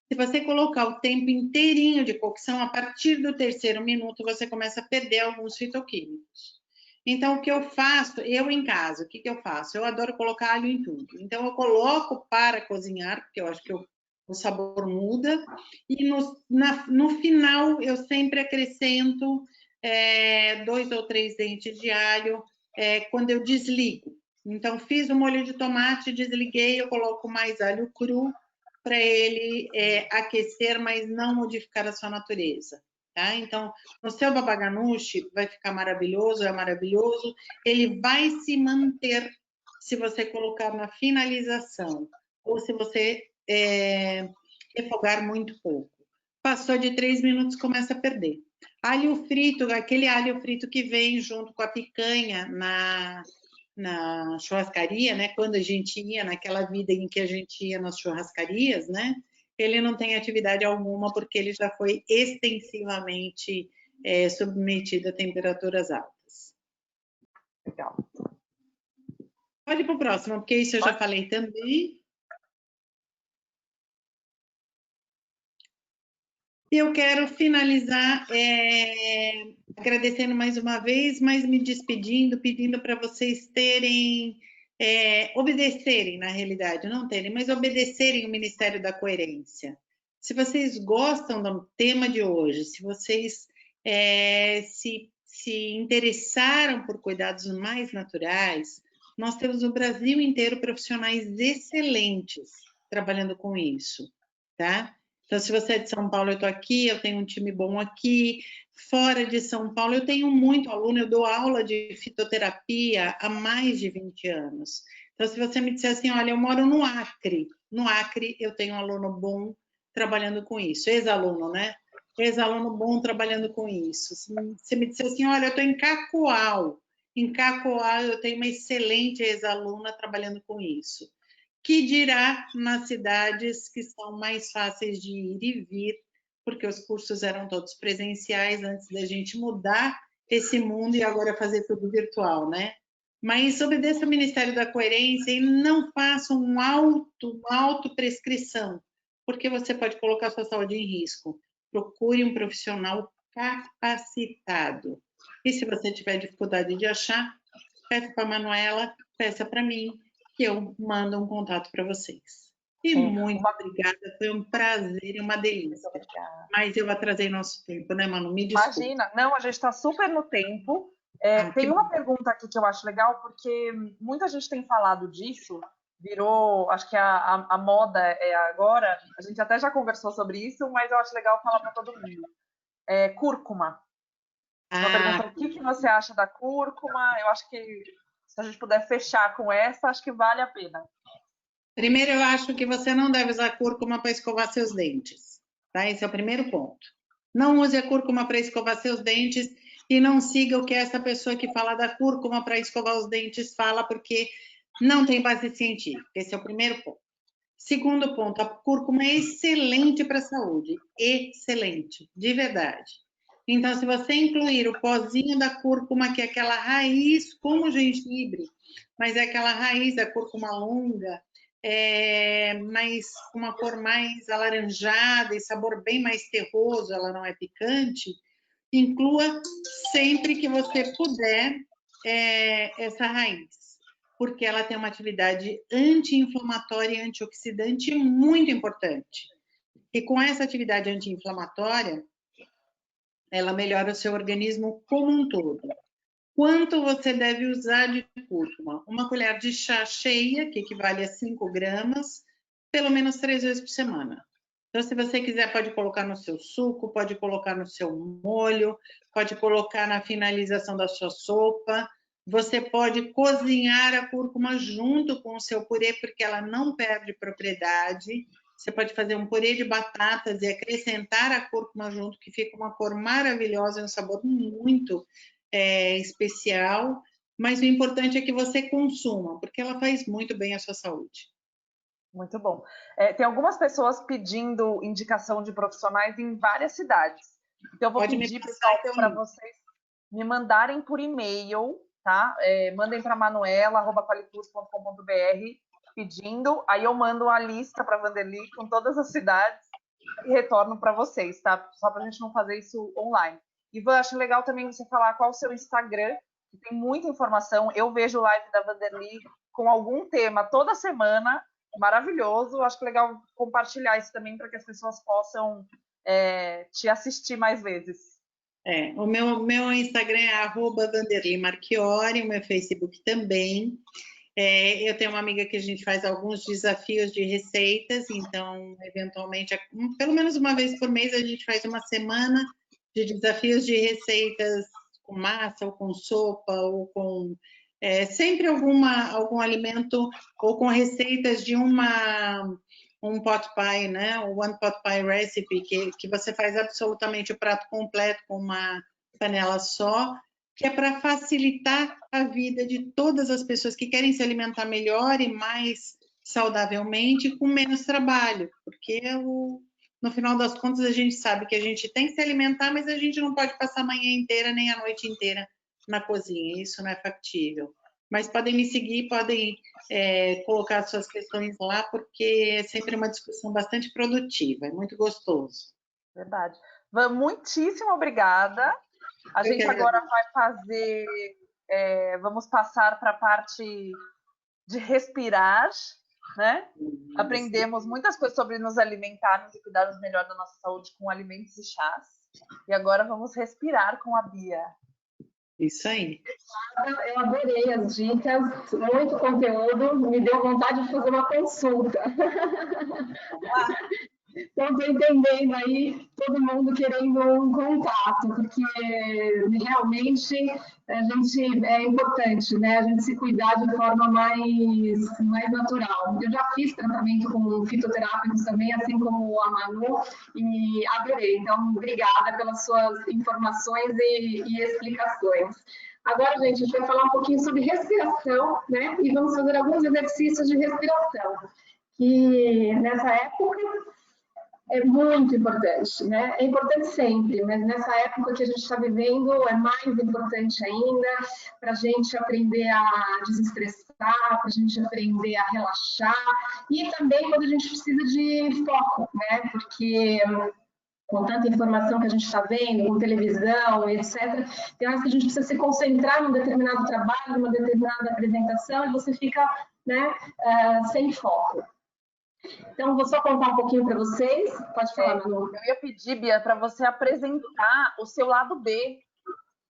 Se você colocar o tempo inteirinho de cocção, a partir do 3º minuto, você começa a perder alguns fitoquímicos. Então, o que eu faço, eu em casa, o que eu faço? Eu adoro colocar alho em tudo. Então, eu coloco para cozinhar, porque eu acho que o sabor muda, e no final eu sempre acrescento 2 ou 3 dentes de alho quando eu desligo. Então, fiz o molho de tomate, desliguei, eu coloco mais alho cru para ele aquecer, mas não modificar a sua natureza. Tá? Então, no seu babaganuche vai ficar maravilhoso, é maravilhoso, ele vai se manter se você colocar na finalização ou se você refogar muito pouco. Passou de 3 minutos, começa a perder. Alho frito, aquele alho frito que vem junto com a picanha na churrascaria, né? Quando a gente ia, naquela vida em que a gente ia nas churrascarias, né? Ele não tem atividade alguma porque ele já foi extensivamente submetido a temperaturas altas. Legal. Pode ir para o próximo, porque isso eu já falei também. E eu quero finalizar agradecendo mais uma vez, mas me despedindo, pedindo para vocês obedecerem, na realidade, não terem, mas obedecerem o Ministério da Coerência. Se vocês gostam do tema de hoje, se vocês se interessaram por cuidados mais naturais, nós temos no Brasil inteiro profissionais excelentes trabalhando com isso, tá? Então, se você é de São Paulo, eu estou aqui, eu tenho um time bom aqui. Fora de São Paulo, eu tenho muito aluno, eu dou aula de fitoterapia há mais de 20 anos. Então, se você me disser assim, olha, eu moro no Acre eu tenho um aluno bom trabalhando com isso, ex-aluno, né? Ex-aluno bom trabalhando com isso. Se você me disser assim, olha, eu estou em Cacoal eu tenho uma excelente ex-aluna trabalhando com isso. Que dirá nas cidades que são mais fáceis de ir e vir, porque os cursos eram todos presenciais antes da gente mudar esse mundo e agora fazer tudo virtual, né? Mas obedeça ao Ministério da Coerência e não faça uma autoprescrição, porque você pode colocar sua saúde em risco. Procure um profissional capacitado. E se você tiver dificuldade de achar, peça para a Manuela, peça para mim, que eu mando um contato para vocês. E muito obrigada, foi um prazer e uma delícia. Mas eu atrasei nosso tempo, né, Manu? Me desculpa. Imagina, não, a gente está super no tempo. Tem uma pergunta aqui que eu acho legal, porque muita gente tem falado disso, virou, acho que a moda é agora, a gente até já conversou sobre isso, mas eu acho legal falar para todo mundo. Cúrcuma. Uma pergunta, o que você acha da cúrcuma? Eu acho que se a gente puder fechar com essa, acho que vale a pena. Primeiro, eu acho que você não deve usar cúrcuma para escovar seus dentes, tá? Esse é o primeiro ponto. Não use a cúrcuma para escovar seus dentes e não siga o que essa pessoa que fala da cúrcuma para escovar os dentes fala, porque não tem base científica. Esse é o primeiro ponto. Segundo ponto, a cúrcuma é excelente para a saúde. Excelente, de verdade. Então, se você incluir o pozinho da cúrcuma, que é aquela raiz como o gengibre, mas é aquela raiz da cúrcuma longa, mas com uma cor mais alaranjada e sabor bem mais terroso, ela não é picante, inclua sempre que você puder essa raiz, porque ela tem uma atividade anti-inflamatória e antioxidante muito importante. E com essa atividade anti-inflamatória, ela melhora o seu organismo como um todo. Quanto você deve usar de cúrcuma? Uma colher de chá cheia, que equivale a 5 gramas, pelo menos 3 vezes por semana. Então, se você quiser, pode colocar no seu suco, pode colocar no seu molho, pode colocar na finalização da sua sopa. Você pode cozinhar a cúrcuma junto com o seu purê, porque ela não perde propriedade. Você pode fazer um purê de batatas e acrescentar a cúrcuma junto, que fica uma cor maravilhosa e um sabor muito especial. Mas o importante é que você consuma, porque ela faz muito bem à sua saúde. Muito bom. Tem algumas pessoas pedindo indicação de profissionais em várias cidades. Então, eu vou pedir, pessoal, para vocês me mandarem por e-mail, tá? Mandem para manuela@qualicurs.com.br pedindo, aí eu mando a lista para a Vanderly com todas as cidades e retorno para vocês, tá? Só para a gente não fazer isso online. Ivan, acho legal também você falar qual o seu Instagram, que tem muita informação. Eu vejo live da Vanderly com algum tema toda semana, maravilhoso. Acho que é legal compartilhar isso também para que as pessoas possam te assistir mais vezes. O meu Instagram é @VanderlyMarchiori, o meu Facebook também. Eu tenho uma amiga que a gente faz alguns desafios de receitas, então, eventualmente, pelo menos uma vez por mês, a gente faz uma semana de desafios de receitas com massa, ou com sopa, ou com sempre algum alimento ou com receitas de um pot pie, né? O One Pot Pie Recipe, que você faz absolutamente o prato completo com uma panela só, que é para facilitar a vida de todas as pessoas que querem se alimentar melhor e mais saudavelmente com menos trabalho, porque no final das contas a gente sabe que a gente tem que se alimentar, mas a gente não pode passar a manhã inteira nem a noite inteira na cozinha, isso não é factível. Mas podem me seguir, podem colocar suas questões lá, porque é sempre uma discussão bastante produtiva, é muito gostoso. Verdade. Muitíssimo obrigada. A gente agora vai fazer, vamos passar para a parte de respirar, né? Aprendemos muitas coisas sobre nos alimentarmos e cuidarmos melhor da nossa saúde com alimentos e chás. E agora vamos respirar com a Bia. Isso aí. Eu adorei as dicas, muito conteúdo, me deu vontade de fazer uma consulta. Então, estou entendendo aí todo mundo querendo um contato, porque realmente é importante, né? A gente se cuidar de forma mais natural. Eu já fiz tratamento com fitoterápicos também, assim como a Manu, e adorei. Então, obrigada pelas suas informações e explicações. Agora, gente, a gente vai falar um pouquinho sobre respiração, né? E vamos fazer alguns exercícios de respiração, que nessa época é muito importante, né? É importante sempre, mas nessa época que a gente está vivendo é mais importante ainda para a gente aprender a desestressar, para a gente aprender a relaxar e também quando a gente precisa de foco, né? Porque com tanta informação que a gente está vendo, com televisão, etc., tem horas que a gente precisa se concentrar num determinado trabalho, numa determinada apresentação, e você fica, né, sem foco. Então, vou só contar um pouquinho para vocês. Pode falar, Manu. Eu ia pedir, Bia, para você apresentar o seu lado B,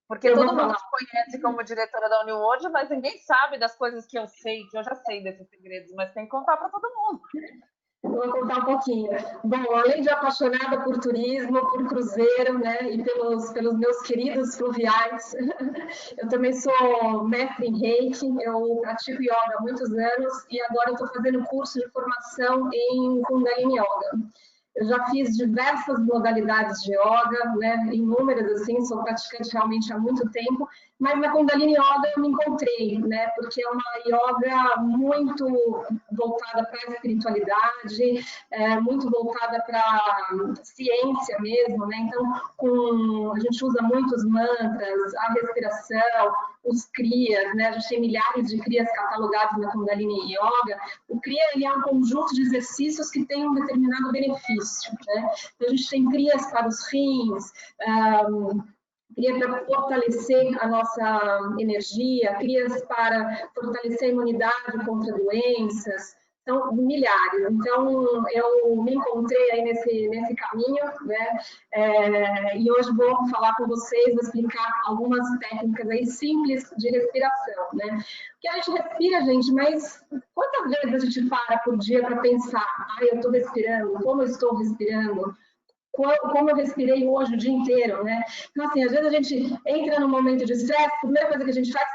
porque todo mundo te conhece como diretora da UniWorld, mas ninguém sabe das coisas que eu sei, que eu já sei desses segredos, mas tem que contar para todo mundo. Vou contar um pouquinho. Bom, além de apaixonada por turismo, por cruzeiro, né, e pelos meus queridos fluviais, eu também sou mestre em Reiki, eu pratico yoga há muitos anos e agora eu estou fazendo curso de formação em Kundalini Yoga. Eu já fiz diversas modalidades de yoga, né, inúmeras, assim, sou praticante realmente há muito tempo, mas na Kundalini Yoga eu me encontrei, né, porque é uma yoga muito voltada para a espiritualidade, muito voltada para a ciência mesmo, né, então a gente usa muitos mantras, a respiração, os kriyas, né, a gente tem milhares de kriyas catalogados na Kundalini Yoga. O kriya ele é um conjunto de exercícios que tem um determinado benefício, né? Então, a gente tem kriyas para os rins, kriya para fortalecer a nossa energia, kriyas para fortalecer a imunidade contra doenças, são milhares. Então, eu me encontrei aí nesse caminho, né? E hoje vou falar com vocês, vou explicar algumas técnicas aí simples de respiração, né? Porque a gente respira, gente, mas quantas vezes a gente para por dia para pensar, eu estou respirando, como eu estou respirando? Como eu respirei hoje o dia inteiro, né? Então, assim, às vezes a gente entra num momento de estresse, a primeira coisa que a gente faz,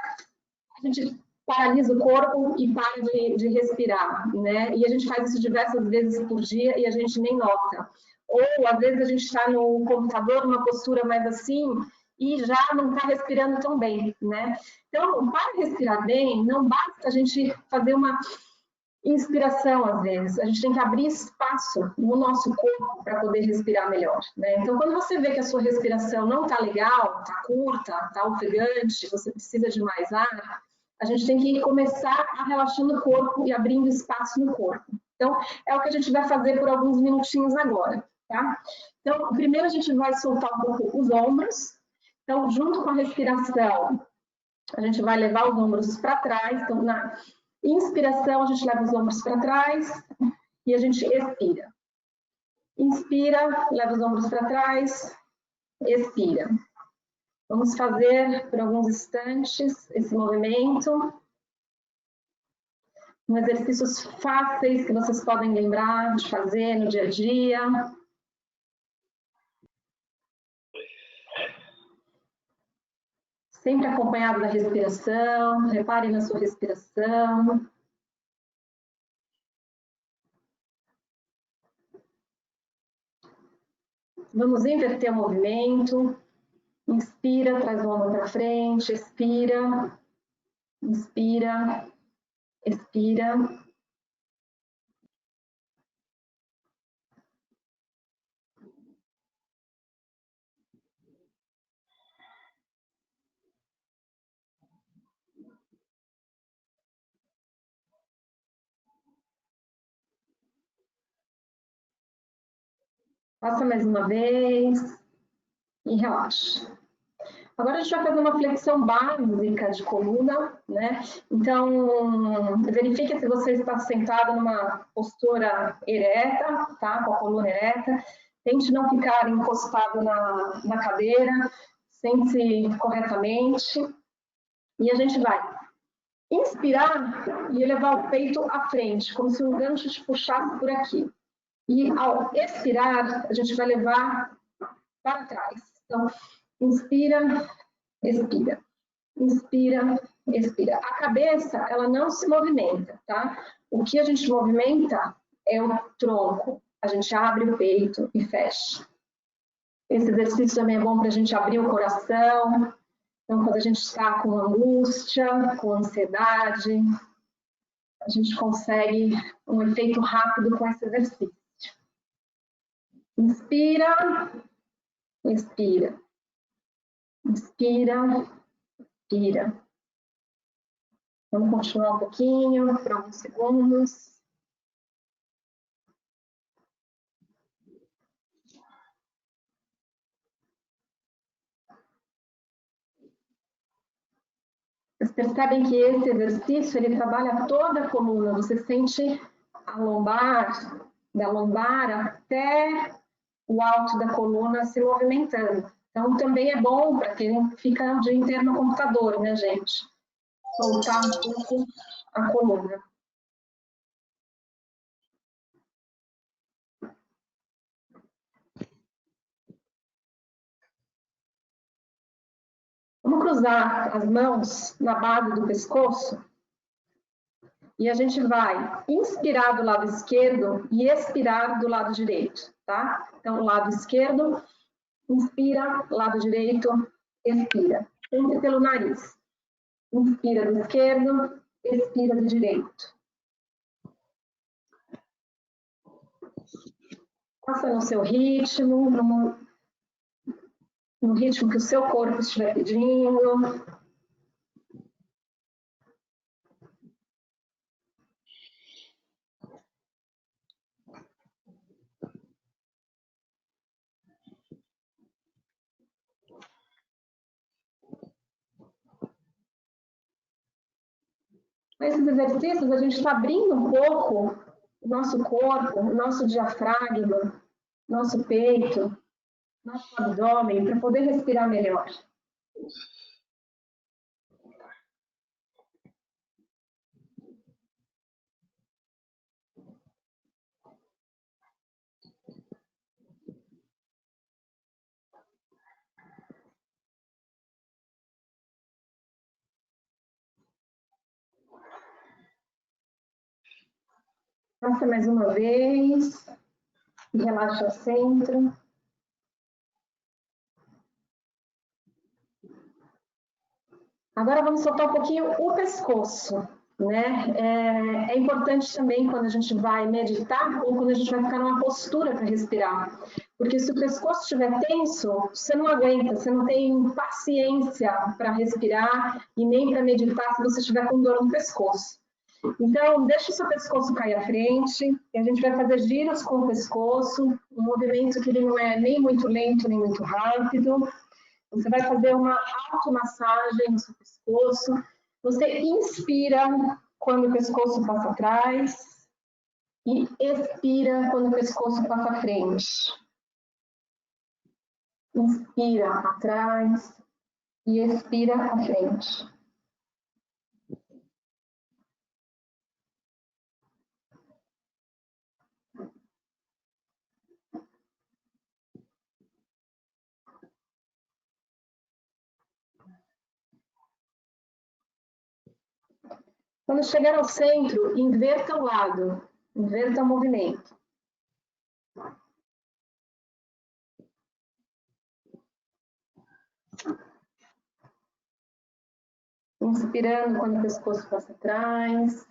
a gente paralisa o corpo e para de respirar, né? E a gente faz isso diversas vezes por dia e a gente nem nota. Ou, às vezes, a gente está no computador, numa postura mais assim, e já não está respirando tão bem, né? Então, para respirar bem, não basta a gente fazer uma inspiração, às vezes. A gente tem que abrir espaço no nosso corpo para poder respirar melhor, né? Então, quando você vê que a sua respiração não está legal, está curta, está ofegante, você precisa de mais ar, a gente tem que começar a relaxando o corpo e abrindo espaço no corpo. Então, é o que a gente vai fazer por alguns minutinhos agora, tá? Então, primeiro a gente vai soltar um pouco os ombros. Então, junto com a respiração, a gente vai levar os ombros para trás. Então, na inspiração, a gente leva os ombros para trás e a gente expira. Inspira, leva os ombros para trás, expira. Vamos fazer por alguns instantes esse movimento. Exercícios fáceis que vocês podem lembrar de fazer no dia a dia. sempre acompanhado da respiração, repare na sua respiração. Vamos inverter o movimento. Inspira, traz o ombro para frente, expira, inspira, expira. Faça mais uma vez e relaxa. Agora a gente vai fazer uma flexão básica de coluna, né? Então, verifique se você está sentado numa postura ereta, tá? Com a coluna ereta. Tente não ficar encostado na cadeira, sente-se corretamente. E a gente vai inspirar e elevar o peito à frente, como se um gancho te puxasse por aqui. E ao expirar, a gente vai levar para trás. Então, inspira, expira. Inspira, expira. A cabeça, ela não se movimenta, tá? O que a gente movimenta é o tronco. A gente abre o peito e fecha. Esse exercício também é bom para a gente abrir o coração. Então, quando a gente está com angústia, com ansiedade, a gente consegue um efeito rápido com esse exercício. Inspira, expira. Inspira, expira. Vamos continuar um pouquinho, por alguns segundos. Vocês percebem que esse exercício, ele trabalha toda a coluna. Você sente a lombar, da lombar até o alto da coluna se movimentando. Então, também é bom para quem fica o dia inteiro no computador, né, gente? Soltar um pouco a coluna. Vamos cruzar as mãos na base do pescoço e a gente vai inspirar do lado esquerdo e expirar do lado direito, tá? Então, lado esquerdo, inspira, lado direito, expira. Sempre pelo nariz. Inspira do esquerdo, expira do direito. Faça no seu ritmo, no ritmo que o seu corpo estiver pedindo. Nesses exercícios, a gente está abrindo um pouco o nosso corpo, o nosso diafragma, nosso peito, nosso abdômen, para poder respirar melhor. Faça mais uma vez. E relaxa o centro. Agora vamos soltar um pouquinho o pescoço, né? É importante também quando a gente vai meditar ou quando a gente vai ficar numa postura para respirar. Porque se o pescoço estiver tenso, você não aguenta, você não tem paciência para respirar e nem para meditar se você estiver com dor no pescoço. Então, deixa o seu pescoço cair à frente, e a gente vai fazer giros com o pescoço, um movimento que ele não é nem muito lento, nem muito rápido. Você vai fazer uma automassagem no seu pescoço. Você inspira quando o pescoço passa atrás e expira quando o pescoço passa à frente. Inspira atrás e expira à frente. Quando chegar ao centro, inverta o lado, inverta o movimento. Inspirando quando o pescoço passa atrás,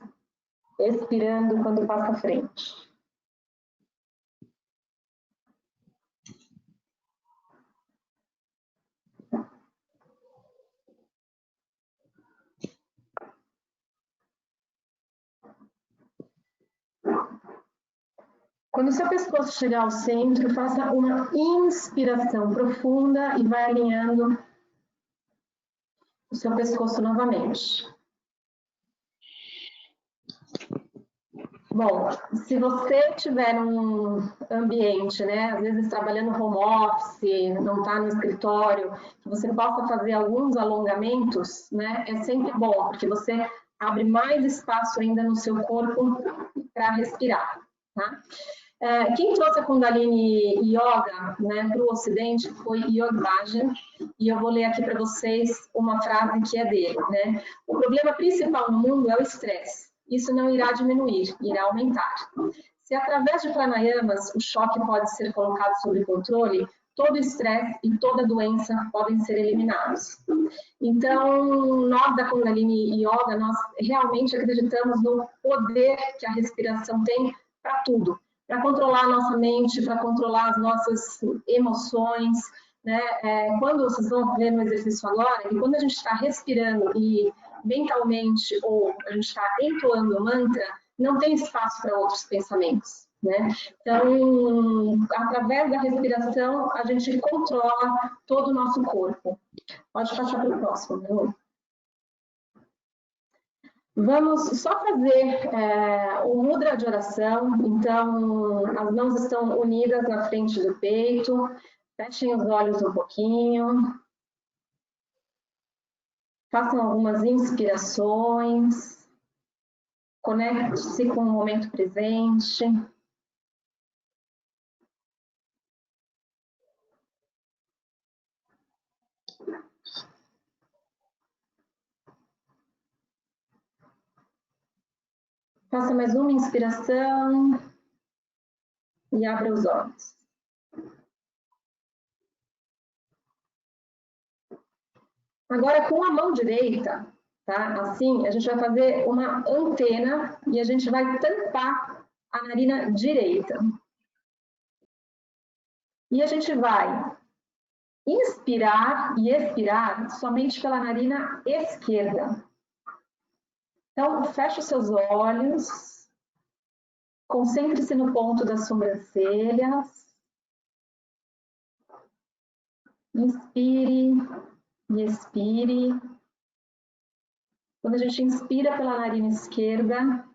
expirando quando passa à frente. Quando o seu pescoço chegar ao centro, faça uma inspiração profunda e vai alinhando o seu pescoço novamente. Bom, se você tiver um ambiente, né, às vezes trabalhando home office, não está no escritório, que você possa fazer alguns alongamentos, né, é sempre bom, porque você abre mais espaço ainda no seu corpo para respirar, tá? Quem trouxe a Kundalini Yoga, né, para o Ocidente foi Yogi Bhajan, e eu vou ler aqui para vocês uma frase que é dele, né? O problema principal no mundo é o estresse. Isso não irá diminuir, irá aumentar. Se através de pranayamas o choque pode ser colocado sob controle, todo estresse e toda doença podem ser eliminados. Então, nós da Kundalini Yoga, nós realmente acreditamos no poder que a respiração tem para tudo. Para controlar a nossa mente, para controlar as nossas emoções, né? Quando vocês vão ver no exercício agora, que quando a gente está respirando e mentalmente ou a gente está entoando o mantra, não tem espaço para outros pensamentos, né? Então, através da respiração, a gente controla todo o nosso corpo. Pode passar para o próximo, meu. Vamos só fazer o mudra de oração. Então, as mãos estão unidas na frente do peito. Fechem os olhos um pouquinho. Façam algumas inspirações. Conecte-se com o momento presente. Faça mais uma inspiração e abra os olhos. Agora, com a mão direita, tá? Assim, a gente vai fazer uma antena e a gente vai tampar a narina direita. E a gente vai inspirar e expirar somente pela narina esquerda. Então, feche os seus olhos, concentre-se no ponto das sobrancelhas, inspire e expire. Quando a gente inspira pela narina esquerda,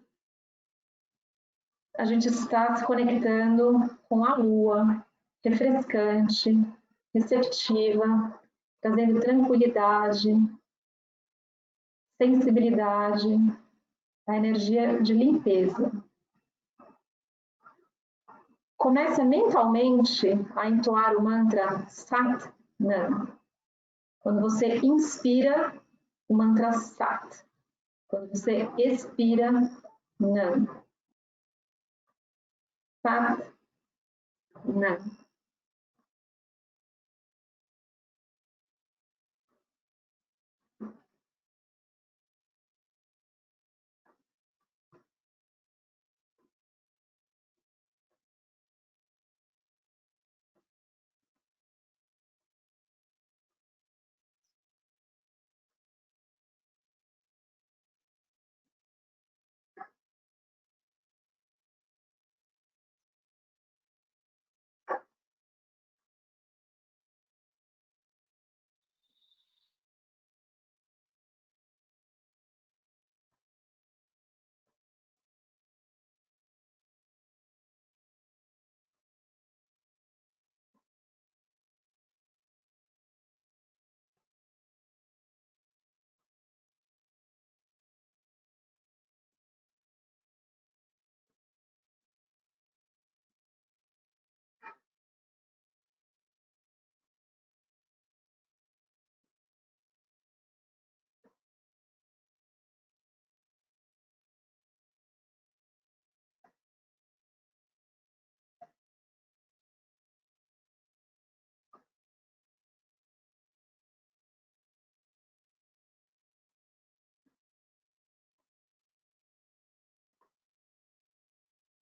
a gente está se conectando com a lua, refrescante, receptiva, trazendo tranquilidade, sensibilidade, a energia de limpeza. Comece mentalmente a entoar o mantra Sat Nam. Quando você inspira, o mantra Sat. Quando você expira, Nam. Sat Nam.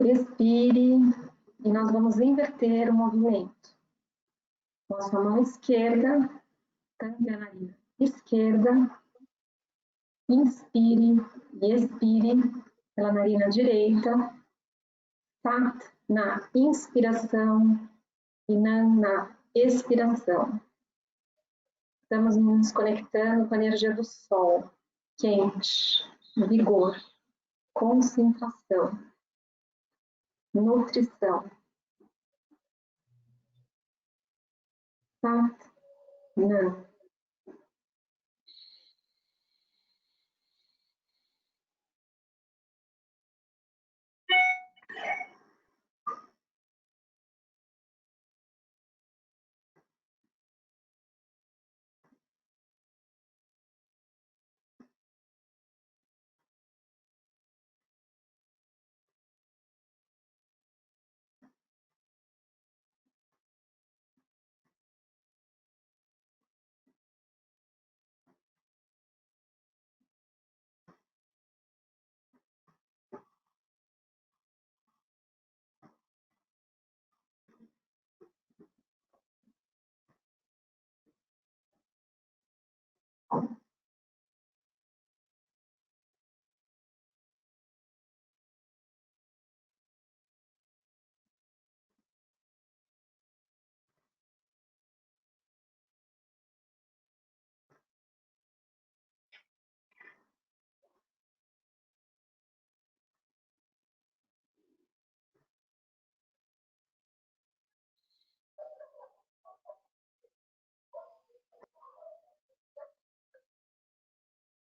Expire e nós vamos inverter o movimento. Com a sua mão esquerda, tampe a narina esquerda, inspire e expire pela narina direita, Sat na inspiração e Nan na expiração. Estamos nos conectando com a energia do sol, quente, vigor, concentração, nutrição. Sat Nan.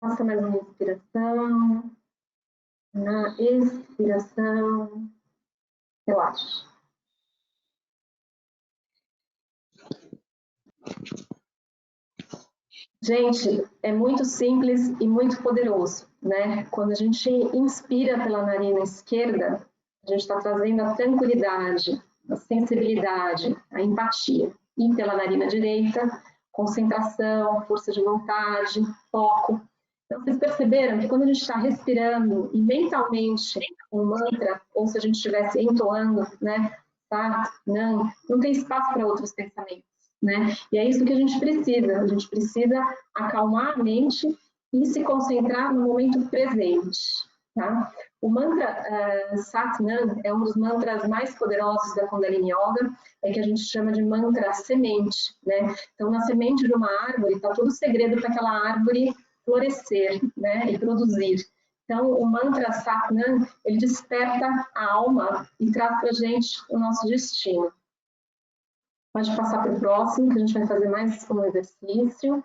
Faça mais uma inspiração. Na expiração, relaxe. Gente, é muito simples e muito poderoso, né? Quando a gente inspira pela narina esquerda, a gente está trazendo a tranquilidade, a sensibilidade, a empatia. E pela narina direita, concentração, força de vontade, foco. Então, vocês perceberam que quando a gente está respirando e mentalmente um mantra, ou se a gente estivesse entoando, né? Tá? Não tem espaço para outros pensamentos. Né? E é isso que a gente precisa acalmar a mente e se concentrar no momento presente. Tá? O mantra Sat Nam é um dos mantras mais poderosos da Kundalini Yoga, é que a gente chama de mantra semente. Né? Então, na semente de uma árvore está todo o segredo para aquela árvore florescer, né? E produzir. Então, o mantra Sat Nam, ele desperta a alma e traz para a gente o nosso destino. Pode passar para o próximo, que a gente vai fazer mais um exercício.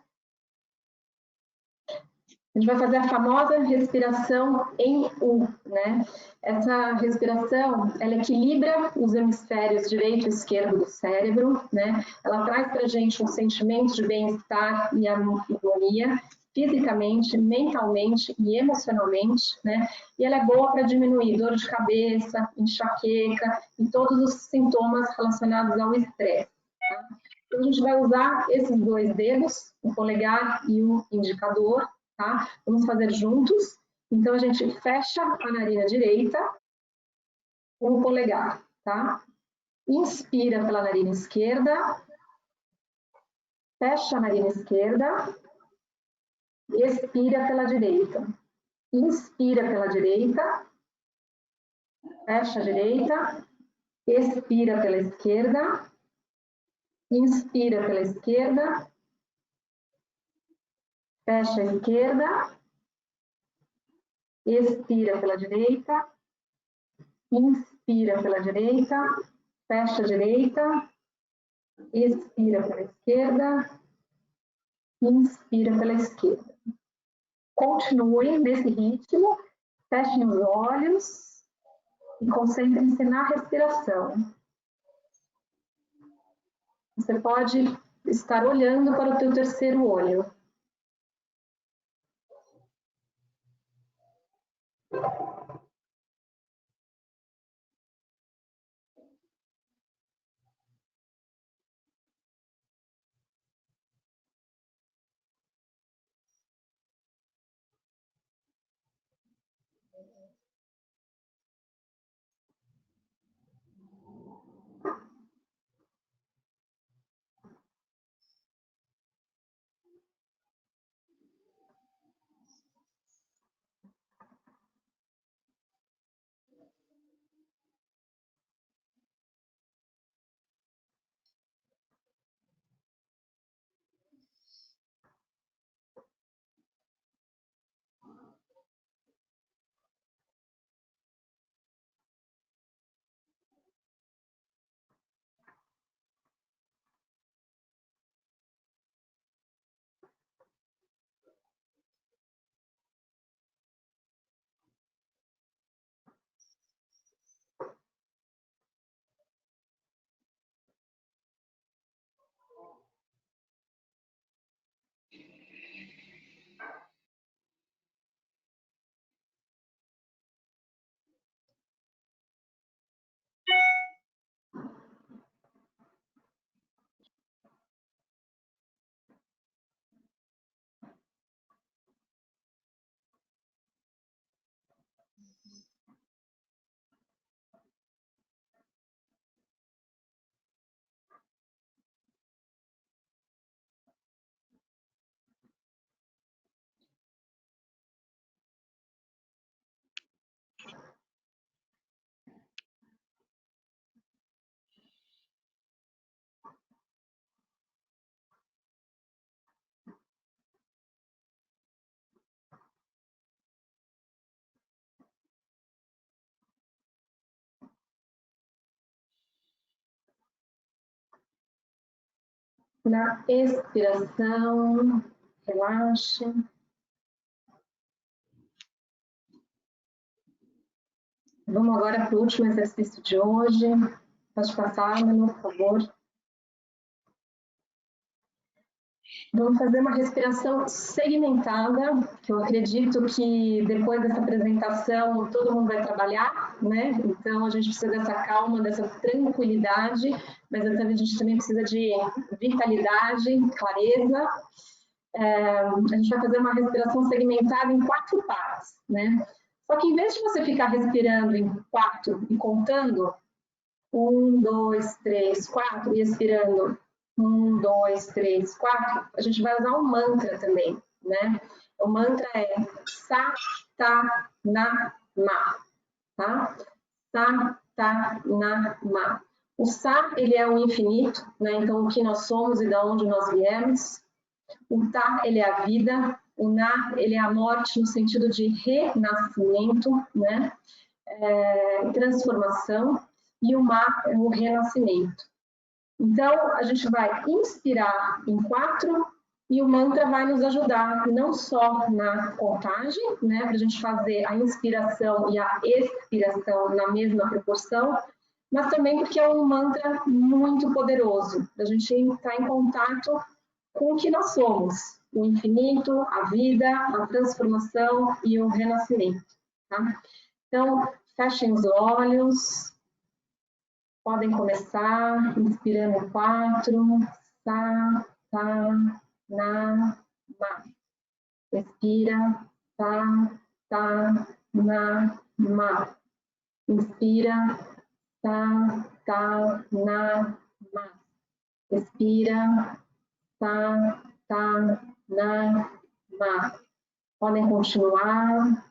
A gente vai fazer a famosa respiração em U, né? Essa respiração, ela equilibra os hemisférios direito e esquerdo do cérebro, né? Ela traz para a gente um sentimento de bem-estar e harmonia, fisicamente, mentalmente e emocionalmente, né? E ela é boa para diminuir dor de cabeça, enxaqueca e todos os sintomas relacionados ao estresse. Tá? Então, a gente vai usar esses dois dedos, o polegar e o indicador, tá? Vamos fazer juntos. Então, a gente fecha a narina direita com o polegar, tá? Inspira pela narina esquerda, fecha a narina esquerda, expira pela direita. Inspira pela direita, fecha a direita, expira pela esquerda, inspira pela esquerda, fecha a esquerda, expira pela direita, inspira pela direita, fecha a direita, expira pela esquerda, inspira pela esquerda. Continuem nesse ritmo, fechem os olhos e concentrem-se na respiração. Você pode estar olhando para o teu terceiro olho. Na expiração, relaxe. Vamos agora para o último exercício de hoje. Pode passar, Manu, por favor. Vamos fazer uma respiração segmentada, que eu acredito que depois dessa apresentação todo mundo vai trabalhar, né? Então a gente precisa dessa calma, dessa tranquilidade, mas a gente também precisa de vitalidade, clareza. A gente vai fazer uma respiração segmentada em 4 partes, né? Só que em vez de você ficar respirando em 4 e contando, 1, 2, 3, 4, e expirando 1, 2, 3, 4, a gente vai usar um mantra também, né? O mantra é Sa, Ta, Na, Ma, tá? Sa, Ta, Na, Ma. O Sa, ele é o infinito, né? Então, o que nós somos e de onde nós viemos. O Ta, ele é a vida. O Na, ele é a morte no sentido de renascimento, né? Transformação. E o Ma é o renascimento. Então, a gente vai inspirar em 4 e o mantra vai nos ajudar não só na contagem, né, para a gente fazer a inspiração e a expiração na mesma proporção, mas também porque é um mantra muito poderoso, para a gente estar em contato com o que nós somos, o infinito, a vida, a transformação e o renascimento. Tá? Então, fechem os olhos. Podem começar inspirando 4, Sa, Ta, Na, Ma. Expira, Sa, Ta, Na, Ma. Inspira, Sa, Ta, Na, Ma. Expira, Sa, Ta, Na, Ma. Podem continuar.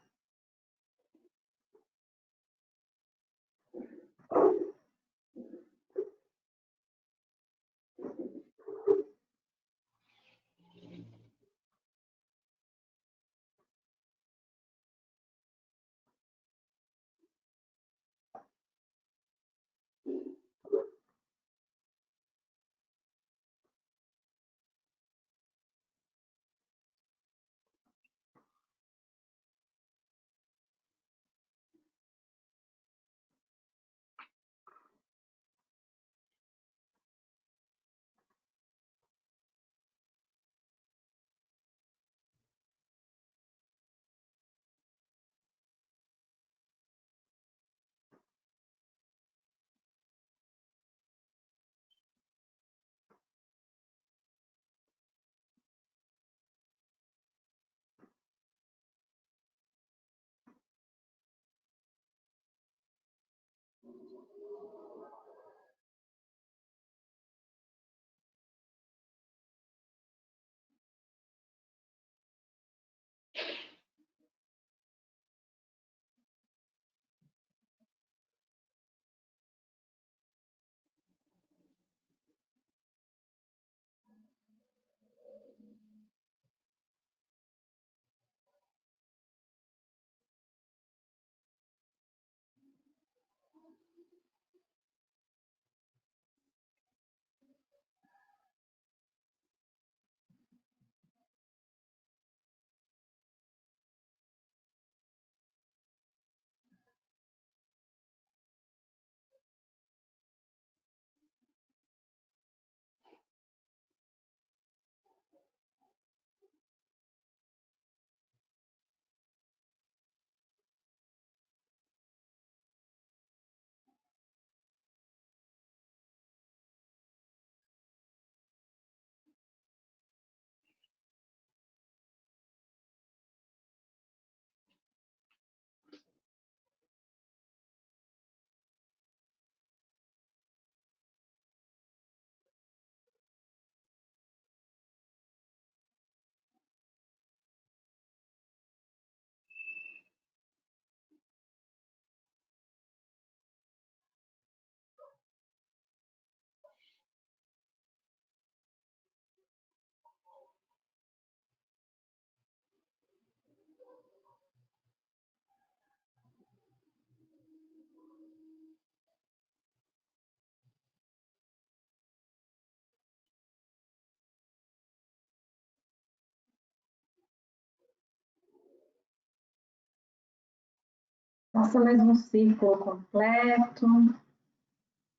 Faça mais um círculo completo.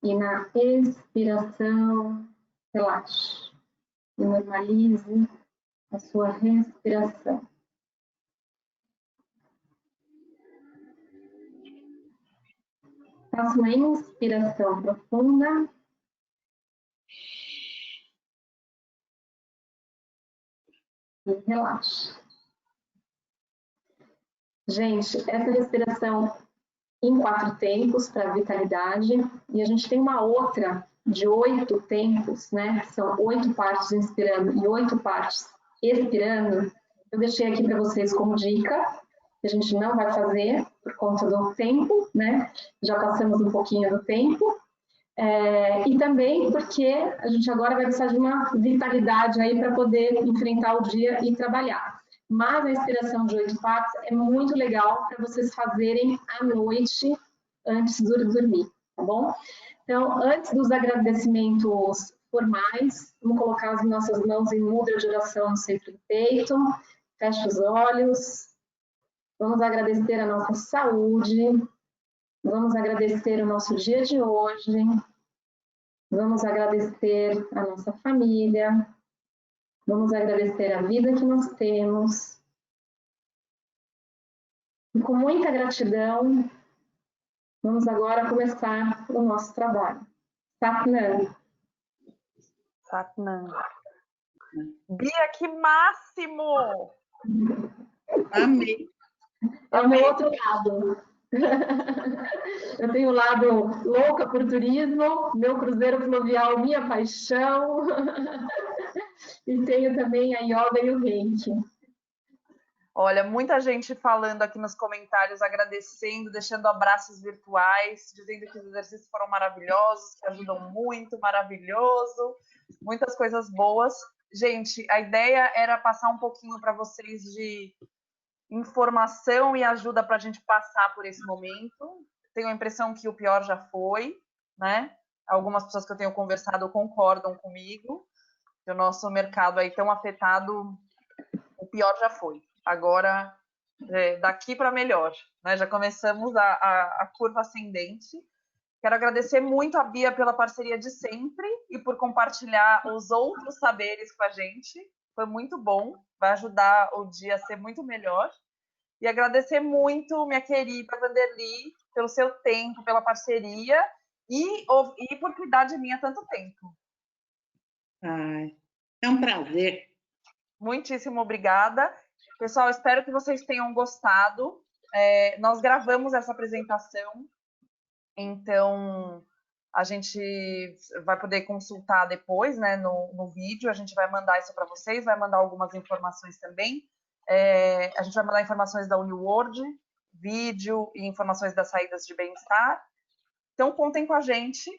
E na expiração, relaxe. E normalize a sua respiração. Faça uma inspiração profunda. E relaxe. Gente, essa respiração em 4 tempos para vitalidade. E a gente tem uma outra de 8 tempos, né? São 8 partes inspirando e 8 partes expirando. Eu deixei aqui para vocês como dica, que a gente não vai fazer por conta do tempo, né? Já passamos um pouquinho do tempo. E também porque a gente agora vai precisar de uma vitalidade aí para poder enfrentar o dia e trabalhar. Mas a inspiração de 8 partes é muito legal para vocês fazerem à noite antes de dormir, tá bom? Então, antes dos agradecimentos formais, vamos colocar as nossas mãos em mudra de oração no centro do peito, feche os olhos, vamos agradecer a nossa saúde, vamos agradecer o nosso dia de hoje, vamos agradecer a nossa família, vamos agradecer a vida que nós temos. E com muita gratidão, vamos agora começar o nosso trabalho. Satnam. Satnam. Bia, que máximo! Amei. É o meu outro lado. Eu tenho o lado louca por turismo, meu cruzeiro fluvial, minha paixão. E tenho também a yoga e o reiki. Olha, muita gente falando aqui nos comentários, agradecendo, deixando abraços virtuais, dizendo que os exercícios foram maravilhosos, que ajudam muito, maravilhoso, muitas coisas boas. Gente, a ideia era passar um pouquinho para vocês de informação e ajuda para a gente passar por esse momento. Tenho a impressão que o pior já foi, né? Algumas pessoas que eu tenho conversado concordam comigo, que o nosso mercado aí tão afetado, o pior já foi. Agora, daqui para melhor, né? Já começamos a curva ascendente. Quero agradecer muito a Bia pela parceria de sempre e por compartilhar os outros saberes com a gente. Foi muito bom, vai ajudar o dia a ser muito melhor. E agradecer muito, minha querida Vanderly, pelo seu tempo, pela parceria e por cuidar de mim há tanto tempo. Ai, é um prazer. Muitíssimo obrigada. Pessoal, espero que vocês tenham gostado. Nós gravamos essa apresentação, então a gente vai poder consultar depois, né, no vídeo. A gente vai mandar isso para vocês, vai mandar algumas informações também. A gente vai mandar informações da UniWorld, vídeo e informações das saídas de bem-estar. Então, contem com a gente.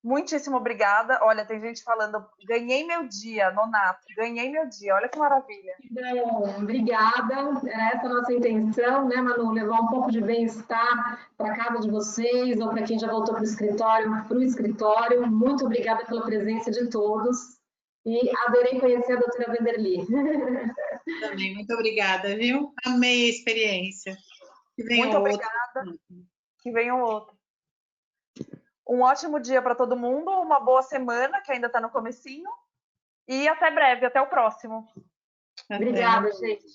Muitíssimo obrigada. Olha, tem gente falando, ganhei meu dia, Nonato, ganhei meu dia. Olha que maravilha. Bom, obrigada. Era essa a nossa intenção, né, Manu? Levar um pouco de bem-estar para a casa de vocês ou para quem já voltou para o escritório. Muito obrigada pela presença de todos. E adorei conhecer a doutora Vanderly. Também, muito obrigada, viu? Amei a experiência. Que venha muito obrigada. Que venha outro. Um ótimo dia para todo mundo, uma boa semana, que ainda está no comecinho. E até breve, até o próximo. Obrigada, gente.